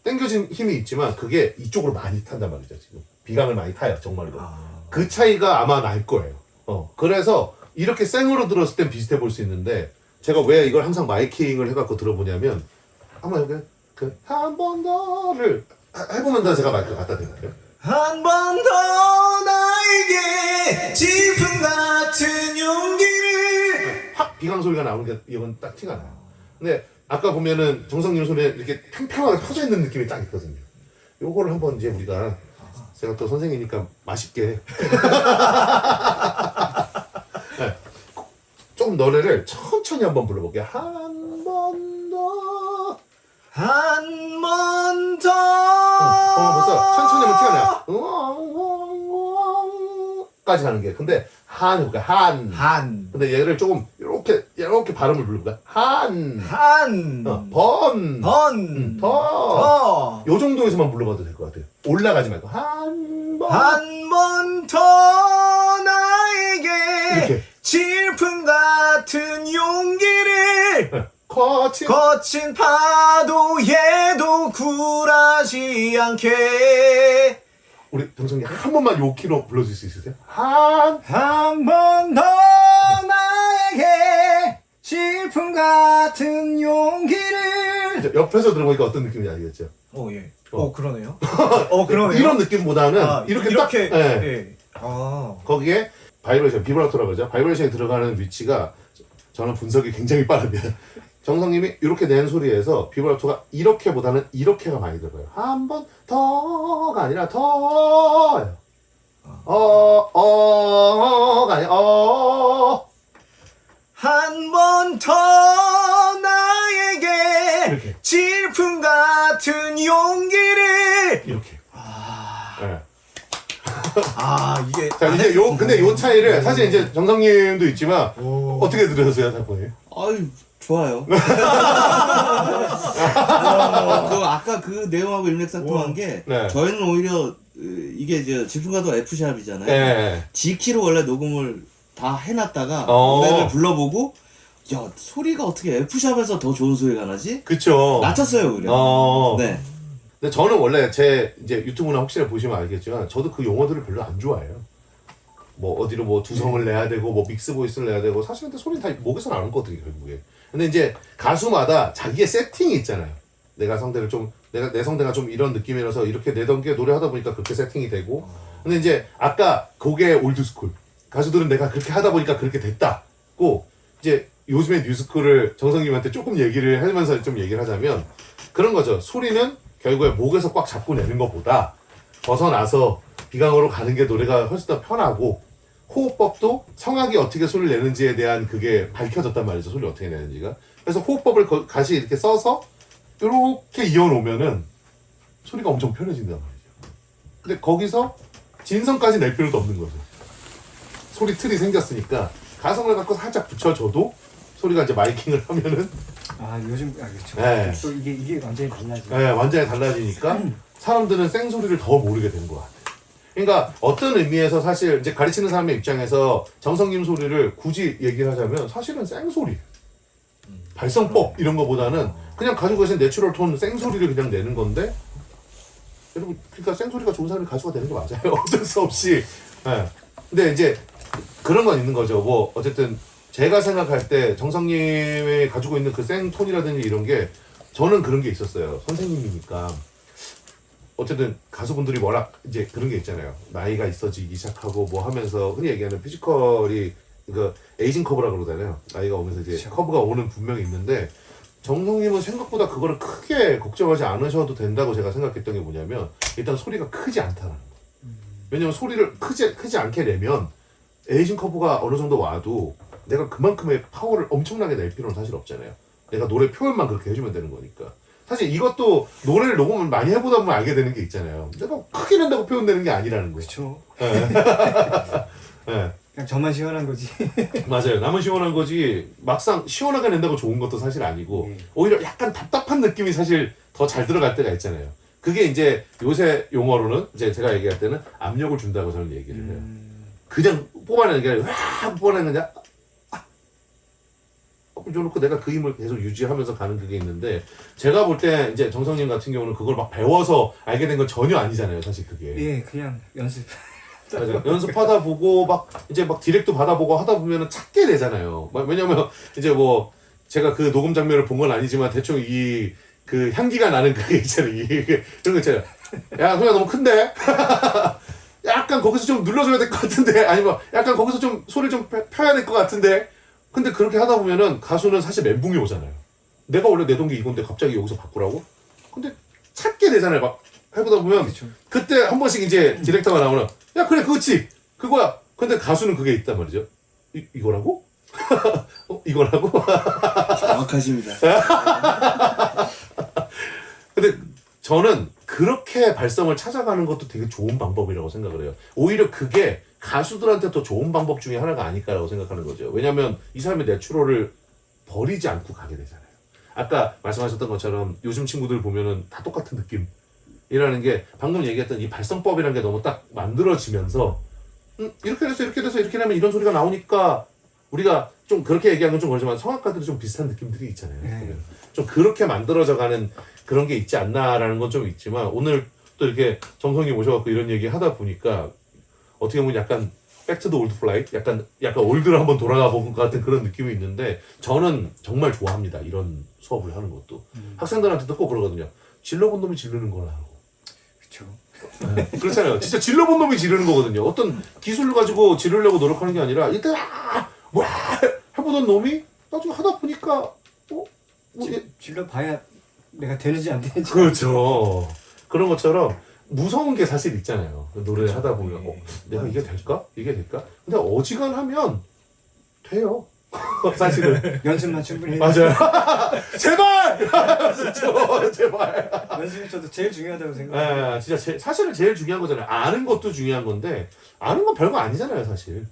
땡겨진 힘이 있지만 그게 이쪽으로 많이 탄단 말이죠. 지금 비강을 많이 타요. 정말로. 그 차이가 아마 날 거예요. 그래서 이렇게 생으로 들었을 땐 비슷해 볼 수 있는데 제가 왜 이걸 항상 마이킹을 해갖고 들어보냐면 한번 해볼까요? 한 번 더를 해보면 제가 마이크 갖다 드릴게요. 한 번 더 나에게 질풍 같은 용기를. 확 비강 소리가 나오는 게 이건 딱 티가 나요. 근데 아까 보면은 정성님 손에 이렇게 평평하게 퍼져 있는 느낌이 딱 있거든요. 요거를 한번 이제 우리가 제가 또 선생이니까 맛있게 네. 좀 노래를 천천히 한번 불러볼게요. 한 번 더. 한 번 더. 벌써 천천히 하면 티가 나요. 까지 가는 게. 근데 해볼까? 한. 근데 얘를 조금 이렇게 발음을 불러볼까? 한. 번. 번. 더. 더. 요 정도에서만 불러봐도 될 것 같아요. 올라가지 말고 한 번. 한 번 더 나에게 이렇게. 질풍 같은 용기를. 거친 파도에도 굴하지 않게. 우리 정성님 한 번만 요 키로 불러줄 수 있으세요? 한 번 더 나에게 질풍 같은 용기를. 옆에서 들어보니까 어떤 느낌인지 알겠죠? 예. 어. 그러네요. 그러네요. 이런 느낌보다는 이렇게 딱 예. 예. 거기에 바이브레이션, 비브라토라고 그러죠. 바이브레이션이 들어가는 위치가 저는 분석이 굉장히 빠릅니다. 정성님이 이렇게 낸 소리에서 비브라토가 이렇게보다는 이렇게가 많이 들어가요. 한 번 더가 아니라 더요. 가 아니라 한 번 더 나에게 이렇게. 질풍 같은 용기를. 이렇게. 네. 이게. 자 이제 근데 요 차이를 사실 이제 정성님도 있지만 어떻게 들으셨어요, 작품이? 아유 좋아요. 아까 그 내용하고 일맥상통한 게 네. 저희는 오히려 이게 이제 집중가도 F샵이잖아요. 네. G키로 원래 녹음을 다 해놨다가 어. 노래를 불러보고 야 소리가 어떻게 F샵에서 더 좋은 소리가 나지? 그쵸. 낮췄어요 오히려. 네. 근데 저는 원래 제 이제 유튜브나 혹시나 보시면 알겠지만 저도 그 용어들을 별로 안 좋아해요. 뭐 어디로 뭐 두성을 내야 되고 뭐 믹스 보이스를 내야 되고 사실 근데 소리는 다 목에서 나오는 거거든요 결국에. 근데 이제 가수마다 자기의 세팅이 있잖아요. 내가 성대를 좀 내 성대가 좀 이런 느낌이라서 이렇게 내던 게 노래하다 보니까 그렇게 세팅이 되고. 근데 이제 아까 그게 올드스쿨 가수들은 내가 그렇게 하다 보니까 그렇게 됐다고 이제 요즘의 뉴스쿨을 정성님한테 조금 얘기를 하면서 좀 얘기를 하자면 그런 거죠. 소리는 결국에 목에서 꽉 잡고 내는 것보다 벗어나서 비강으로 가는 게 노래가 훨씬 더 편하고 호흡법도 성악이 어떻게 소리를 내는지에 대한 그게 밝혀졌단 말이죠. 소리를 어떻게 내는지가. 그래서 호흡법을 같이 이렇게 써서 이렇게 이어놓으면은 소리가 엄청 편해진단 말이죠. 근데 거기서 진성까지 낼 필요도 없는 거죠. 소리 틀이 생겼으니까 가성을 갖고 살짝 붙여줘도 소리가 이제 마이킹을 하면은 요즘 그렇죠. 네. 또 이게 완전히 달라지죠. 네, 완전히 달라지니까 사람들은 생소리를 더 모르게 되는 것 같아요. 그러니까 어떤 의미에서 사실 이제 가르치는 사람의 입장에서 정성님 소리를 굳이 얘기를 하자면 사실은 생소리, 발성법 이런 거보다는 그냥 가지고 계신 내추럴 톤 생소리를 그냥 내는 건데 여러분 그러니까 생소리가 좋은 사람이 가수가 되는 게 맞아요. 어쩔 수 없이. 네. 근데 이제 그런 건 있는 거죠. 뭐 어쨌든 제가 생각할 때 정성님이 가지고 있는 그 생톤이라든지 이런 게 저는 그런 게 있었어요. 선생님이니까 어쨌든 가수분들이 워낙 이제 그런 게 있잖아요. 나이가 있어지기 시작하고 뭐 하면서 흔히 얘기하는 피지컬이 그 에이징 커브라고 그러잖아요. 나이가 오면서 이제 그렇죠. 커브가 오는 분명히 있는데 정성님은 생각보다 그거를 크게 걱정하지 않으셔도 된다고 제가 생각했던 게 뭐냐면 일단 소리가 크지 않다는 거. 왜냐면 소리를 크지 않게 내면 에이징 커브가 어느 정도 와도 내가 그만큼의 파워를 엄청나게 낼 필요는 사실 없잖아요. 내가 노래 표현만 그렇게 해주면 되는 거니까. 사실 이것도 노래를 녹음을 많이 해보다 보면 알게 되는 게 있잖아요. 내가 크게 낸다고 표현되는 게 아니라는 거죠. 그렇죠. 네. 그냥 저만 시원한 거지. 맞아요. 남은 시원한 거지 막상 시원하게 낸다고 좋은 것도 사실 아니고 네. 오히려 약간 답답한 느낌이 사실 더 잘 들어갈 때가 있잖아요. 그게 이제 요새 용어로는 이제 제가 얘기할 때는 압력을 준다고 저는 얘기를 해요. 그냥 뽑아내는 게 아니라 확 뽑아내는 게 그래놓고 내가 그 힘을 계속 유지하면서 가는 그게 있는데 제가 볼 때 이제 정성님 같은 경우는 그걸 막 배워서 알게 된 건 전혀 아니잖아요. 사실 그게. 예, 그냥 연습. 맞아요. 연습하다 보고 막 이제 막 디렉도 받아보고 하다 보면은 찾게 되잖아요. 왜냐면 이제 뭐 제가 그 녹음 장면을 본 건 아니지만 대충 그 향기가 나는 그게 있잖아요. 그런 거 있잖아요. 야, 소리가 너무 큰데? 약간 거기서 좀 눌러줘야 될 것 같은데? 아니면 약간 거기서 좀 소리 좀 펴야 될 것 같은데? 근데 그렇게 하다 보면은 가수는 사실 멘붕이 오잖아요. 내가 원래 내 동기 이건데 갑자기 여기서 바꾸라고? 근데 찾게 되잖아요. 막 해보다 보면 그쵸. 그때 한 번씩 이제 디렉터가 나오는 야 그래 그렇지 그거야. 근데 가수는 그게 있단 말이죠. 이거라고? 이거라고? 정확하십니다. 근데 저는 그렇게 발성을 찾아가는 것도 되게 좋은 방법이라고 생각을 해요. 오히려 그게 가수들한테 더 좋은 방법 중에 하나가 아닐까라고 생각하는 거죠. 왜냐면 이 사람의 내추럴을 버리지 않고 가게 되잖아요. 아까 말씀하셨던 것처럼 요즘 친구들 보면은 다 똑같은 느낌이라는 게 방금 얘기했던 이 발성법이라는 게 너무 딱 만들어지면서 이렇게 돼서 이렇게 돼서 이렇게 하면 이런 소리가 나오니까 우리가 좀 그렇게 얘기하는 건 좀 그렇지만 성악가들이 좀 비슷한 느낌들이 있잖아요. 네. 좀 그렇게 만들어져 가는 그런 게 있지 않나라는 건 좀 있지만 오늘 또 이렇게 정성이 모셔갖고 이런 얘기 하다 보니까 어떻게 보면 약간 백투 더 올드 플라이 약간 올드로 한번 돌아가 본 것 같은 그런 느낌이 있는데 저는 정말 좋아합니다. 이런 수업을 하는 것도 학생들한테도 꼭 그러거든요. 질러본 놈이 지르는 거라 하고. 그쵸. 네, 그렇잖아요. 진짜 질러본 놈이 지르는 거거든요. 어떤 기술을 가지고 지르려고 노력하는 게 아니라 일단 와 해보던 놈이 나중에 하다 보니까 뭐 질러봐야 내가 되는지 안 되는지. 그렇죠. 그런 것처럼 무서운 게 사실 있잖아요. 노래를 하다 보면 내가 이게 될까? 이게 될까? 근데 어지간하면 돼요. 사실은 연습만 충분히. 맞아요. 제발! 진짜 제발. 연습이 저도 제일 중요하다고 생각해요. 진짜 사실은 제일 중요한 거잖아요. 아는 것도 중요한 건데 아는 건 별거 아니잖아요, 사실.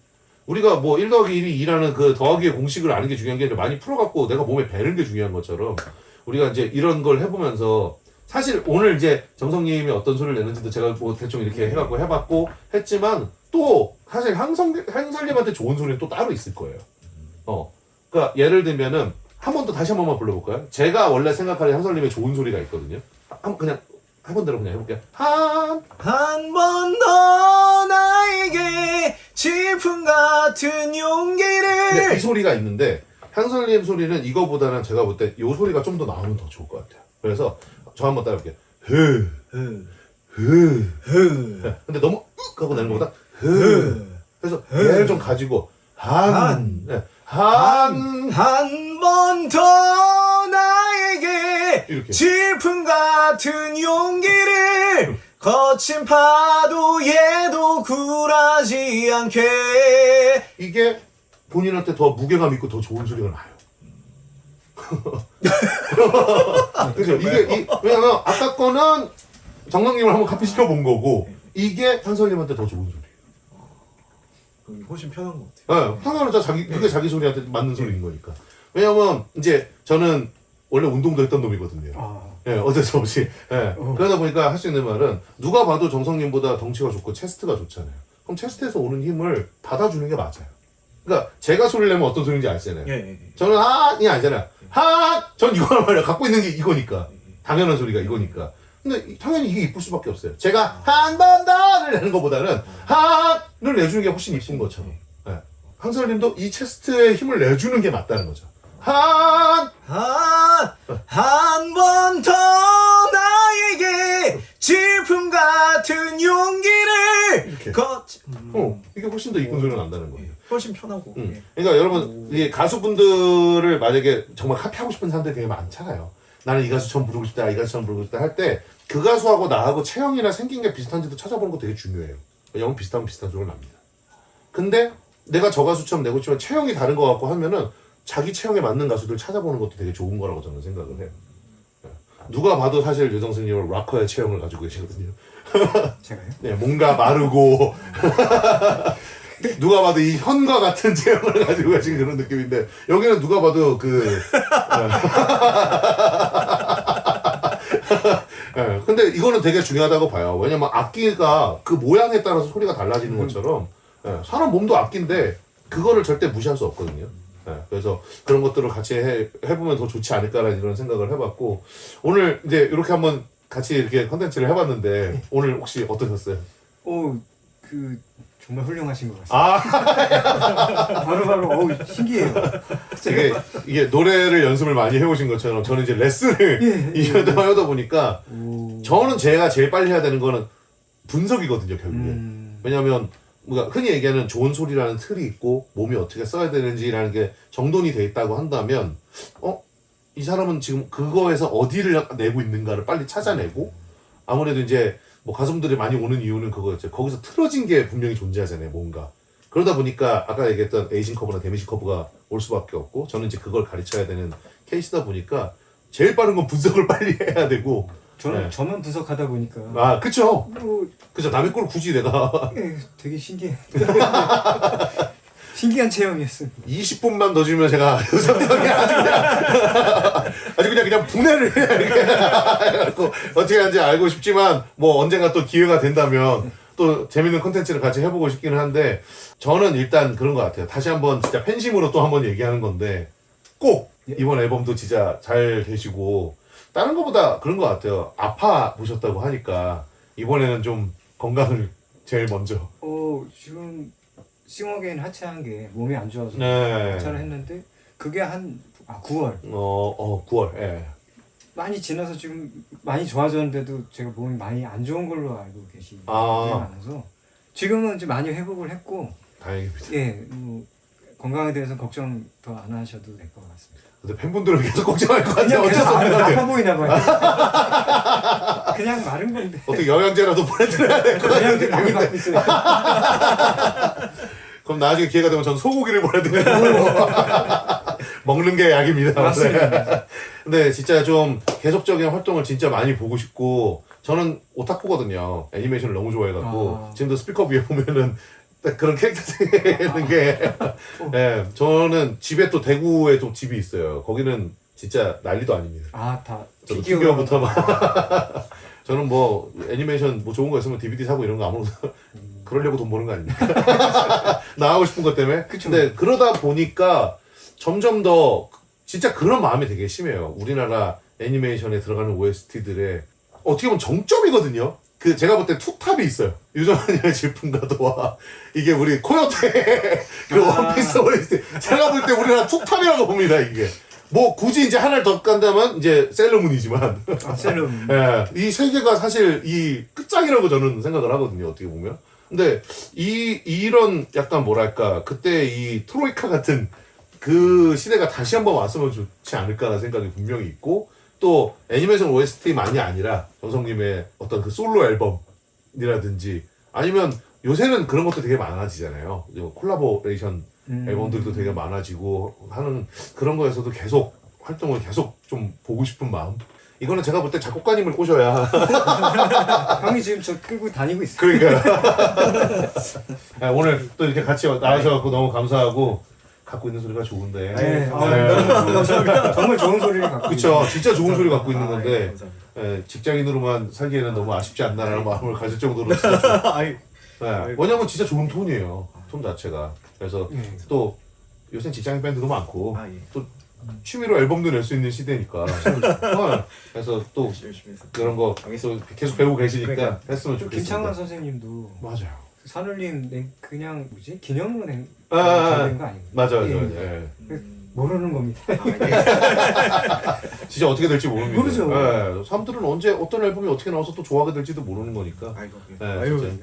우리가 뭐 1 더하기 1이 2라는 그 더하기의 공식을 아는 게 중요한 게 아니라 많이 풀어갖고 내가 몸에 배는 게 중요한 것처럼 우리가 이제 이런 걸 해보면서 사실 오늘 이제 정성님이 어떤 소리를 내는지도 제가 뭐 대충 이렇게 해갖고 해봤고 했지만 또 사실 한설님한테 좋은 소리는 또 따로 있을 거예요. 그러니까 예를 들면은 다시 한 번만 불러볼까요? 제가 원래 생각하는 한설님의 좋은 소리가 있거든요. 그냥 해본 대로 그냥 해볼게요. 한 번 더 나에게 질풍 같은 용기를. 근데 이 소리가 있는데 한설님 소리는 이거보다는 제가 볼 때 이 소리가 좀 더 나오면 더 좋을 것 같아요. 그래서 저 한번 따라할게요. 흐. 근데 너무 하고 내는 것보다 그래서 얘를 좀 가지고 한 번 더 나에게 이렇게. 질풍 같은 용기를 거친 파도에도 굴하지 않게. 이게 본인한테 더 무게감 있고 더 좋은 소리가 나요. 그죠? 왜냐면 아까 거는 정강님을 한번 카피시켜 본 거고 이게 한설님한테 더 좋은 소리. 훨씬 편한 것 같아요. 편안하죠. 그게 자기 소리한테 맞는 소리인 거니까. 왜냐면 이제 저는 원래 운동도 했던 놈이거든요. 어쩔 수 없이. 그러다 보니까 할 수 있는 말은 누가 봐도 정성님보다 덩치가 좋고 체스트가 좋잖아요. 그럼 체스트에서 오는 힘을 받아주는 게 맞아요. 그러니까 제가 소리를 내면 어떤 소리인지 아시잖아요. 저는 한이 아니잖아요. 전 이거란 말이야. 갖고 있는 게 이거니까. 당연한 소리가 이거니까. 근데 당연히 이게 이쁠 수밖에 없어요. 제가 한 번 더를 내는 것보다는 한을 내주는 게 훨씬 이쁜 것처럼. 한설님도 이 체스트에 힘을 내주는 게 맞다는 거죠. 한 번 더 나에게 질풍 같은 용기를 이렇게. 거치. 이게 훨씬 더 이쁜 소리가 난다는 거예요. 훨씬 편하고. 그러니까 여러분 이게 가수분들을 만약에 정말 카피하고 싶은 사람들이 되게 많잖아요. 나는 이 가수처럼 부르고 싶다, 이 가수처럼 부르고 싶다 할 때 그 가수하고 나하고 체형이나 생긴 게 비슷한지도 찾아보는 거 되게 중요해요. 왜냐면 비슷하면 비슷한 소리가 납니다. 근데 내가 저 가수처럼 내고 싶지만 체형이 다른 거 같고 하면은 자기 체형에 맞는 가수들 찾아보는 것도 되게 좋은 거라고 저는 생각을 해요. 누가 봐도 사실 유정수님은 락커의 체형을 가지고 계시거든요. 제가요? 네, 뭔가 마르고 누가 봐도 이 현과 같은 체형을 가지고 계신 그런 느낌인데 여기는 누가 봐도 근데 이거는 되게 중요하다고 봐요. 왜냐면 악기가 그 모양에 따라서 소리가 달라지는 것처럼 사람 몸도 악기인데 그거를 절대 무시할 수 없거든요. 그래서 그런 것들을 같이 해보면 더 좋지 않을까라는 이런 생각을 해봤고 오늘 이제 이렇게 한번 같이 이렇게 컨텐츠를 해봤는데 오늘 혹시 어떠셨어요? 그 정말 훌륭하신 것 같습니다. 아, 바로바로 어우 신기해요. 이게 노래를 연습을 많이 해오신 것처럼 저는 이제 레슨을 2년 동안 하다 보니까 저는 제가 제일 빨리 해야 되는 거는 분석이거든요, 결국에. 왜냐하면 뭔가 흔히 얘기하는 좋은 소리라는 틀이 있고 몸이 어떻게 써야 되는지라는 게 정돈이 돼 있다고 한다면 이 사람은 지금 그거에서 어디를 내고 있는가를 빨리 찾아내고 아무래도 이제 뭐 가수분들이 많이 오는 이유는 그거였죠. 거기서 틀어진 게 분명히 존재하잖아요, 뭔가. 그러다 보니까 아까 얘기했던 에이징 커브나 데미지 커브가 올 수밖에 없고 저는 이제 그걸 가르쳐야 되는 케이스다 보니까 제일 빠른 건 분석을 빨리 해야 되고 저는 네. 저만 분석하다 보니까 아 그쵸 뭐, 그쵸 남의 거를 굳이 내가 되게 신기해. 신기한 체험이었습니다. 20분만 더 주면 제가 유성형이 아주 그냥 분해를 해갖고 어떻게 하는지 알고 싶지만 뭐 언젠가 또 기회가 된다면 또 재밌는 콘텐츠를 같이 해보고 싶기는 한데 저는 일단 그런 것 같아요. 다시 한번 진짜 팬심으로 또 한번 얘기하는 건데 꼭 이번 앨범도 진짜 잘 되시고 다른 것보다 그런 것 같아요. 아파 보셨다고 하니까 이번에는 좀 건강을 제일 먼저 지금 싱어게인 하차한 게 몸이 안 좋아서 네. 하차를 했는데 그게 한 9월 9월 예. 많이 지나서 지금 많이 좋아졌는데도 제가 몸이 많이 안 좋은 걸로 알고 계시는 분이 아. 많아서 지금은 이제 많이 회복을 했고 다행입니다. 예, 뭐 건강에 대해서 걱정 더 안 하셔도 될 것 같습니다. 근데 팬분들은 계속 걱정할 것 같아요. 그냥 어쩔 수 없는 것 같아요. 아파 보이나 봐요. 그냥 마른 건데. 어떻게 영양제라도 보내드려야 될 것 같아요. 그냥 많이 받고 있어요. 그럼 나중에 기회가 되면 전 소고기를 보내드리고 먹는 게 약입니다. 맞습니다. 근데 진짜 좀 계속적인 활동을 진짜 많이 보고 싶고 저는 오타쿠거든요. 애니메이션을 너무 좋아해갖고 지금도 스피커 위에 보면은 딱 그런 캐릭터 생기는 게 네, 저는 집에 또 대구에 또 집이 있어요. 거기는 진짜 난리도 아닙니다. 다 저도 피규어부터 막 저는 뭐 애니메이션 뭐 좋은 거 있으면 DVD 사고 이런 거 아무것도 그러려고 돈 버는 거 아닙니까? 나가고 싶은 것 때문에. 그쵸. 근데 그러다 보니까 점점 더 진짜 그런 마음이 되게 심해요. 우리나라 애니메이션에 들어가는 OST들의 어떻게 보면 정점이거든요. 그 제가 볼 때 투탑이 있어요. 유정환이의 질풍가도와 이게 우리 코요테 그 원피스 OST 제가 볼 때 우리나라 투탑이라고 봅니다. 이게 뭐 굳이 이제 하나를 더 깐다면 이제 셀러문이지만 셀럼. 예, 이 세 개가 사실 이 끝장이라고 저는 생각을 하거든요. 어떻게 보면. 근데 이런 약간 뭐랄까 그때 이 트로이카 같은 그 시대가 다시 한번 왔으면 좋지 않을까라는 생각이 분명히 있고 또 애니메이션 OST만이 아니라 정성님의 어떤 그 솔로 앨범이라든지 아니면 요새는 그런 것도 되게 많아지잖아요. 콜라보레이션 앨범들도 되게 많아지고 하는 그런 거에서도 계속 활동을 계속 좀 보고 싶은 마음. 이거는 제가 볼 때 작곡가님을 꼬셔야. 형이 지금 저 끌고 다니고 있어요. 그러니까. 오늘 또 이렇게 같이 나와셔서 너무 감사하고 갖고 있는 소리가 좋은데. 네. 감사합니다. 정말 좋은 소리를 갖고. 그쵸. 진짜 좋은 소리 갖고 있는 예, 건데 감사합니다. 직장인으로만 살기에는 너무 아쉽지 않나라는 마음을 가질 정도로 진짜 좋 아이, 왜냐면 진짜 좋은 톤이에요. 톤 자체가. 그래서 네. 또 요새 직장인 밴드도 많고 예. 또 취미로 앨범도 낼 수 있는 시대니까. 그래서 또 열심히 해서. 그런 거 계속 배우고 계시니까 그러니까. 했으면 좋겠습니다. 김창완 선생님도 맞아요. 산울림 그냥 뭐지 기념으로 된 아, 아, 아. 잘된 거 아닌가? 맞아요. 예. 예. 모르는 겁니다. 진짜 어떻게 될지 모릅니다. 모르죠. 예. 사람들은 언제 어떤 앨범이 어떻게 나와서 또 좋아하게 될지도 모르는 거니까. 아이고, 네, 아유,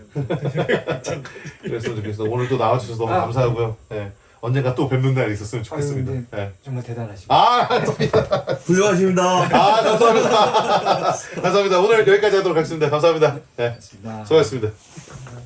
그랬으면 좋겠어. 오늘 또 나와주셔서 너무 감사하고요. 예. 언젠가 또 뵙는 날이 있었으면 좋겠습니다. 아유, 예. 정말 대단하십니다. 감사합니다. 훌륭하십니다. 감사합니다. 감사합니다. 오늘 여기까지 하도록 하겠습니다. 감사합니다. 네. 고맙습니다. 수고하셨습니다.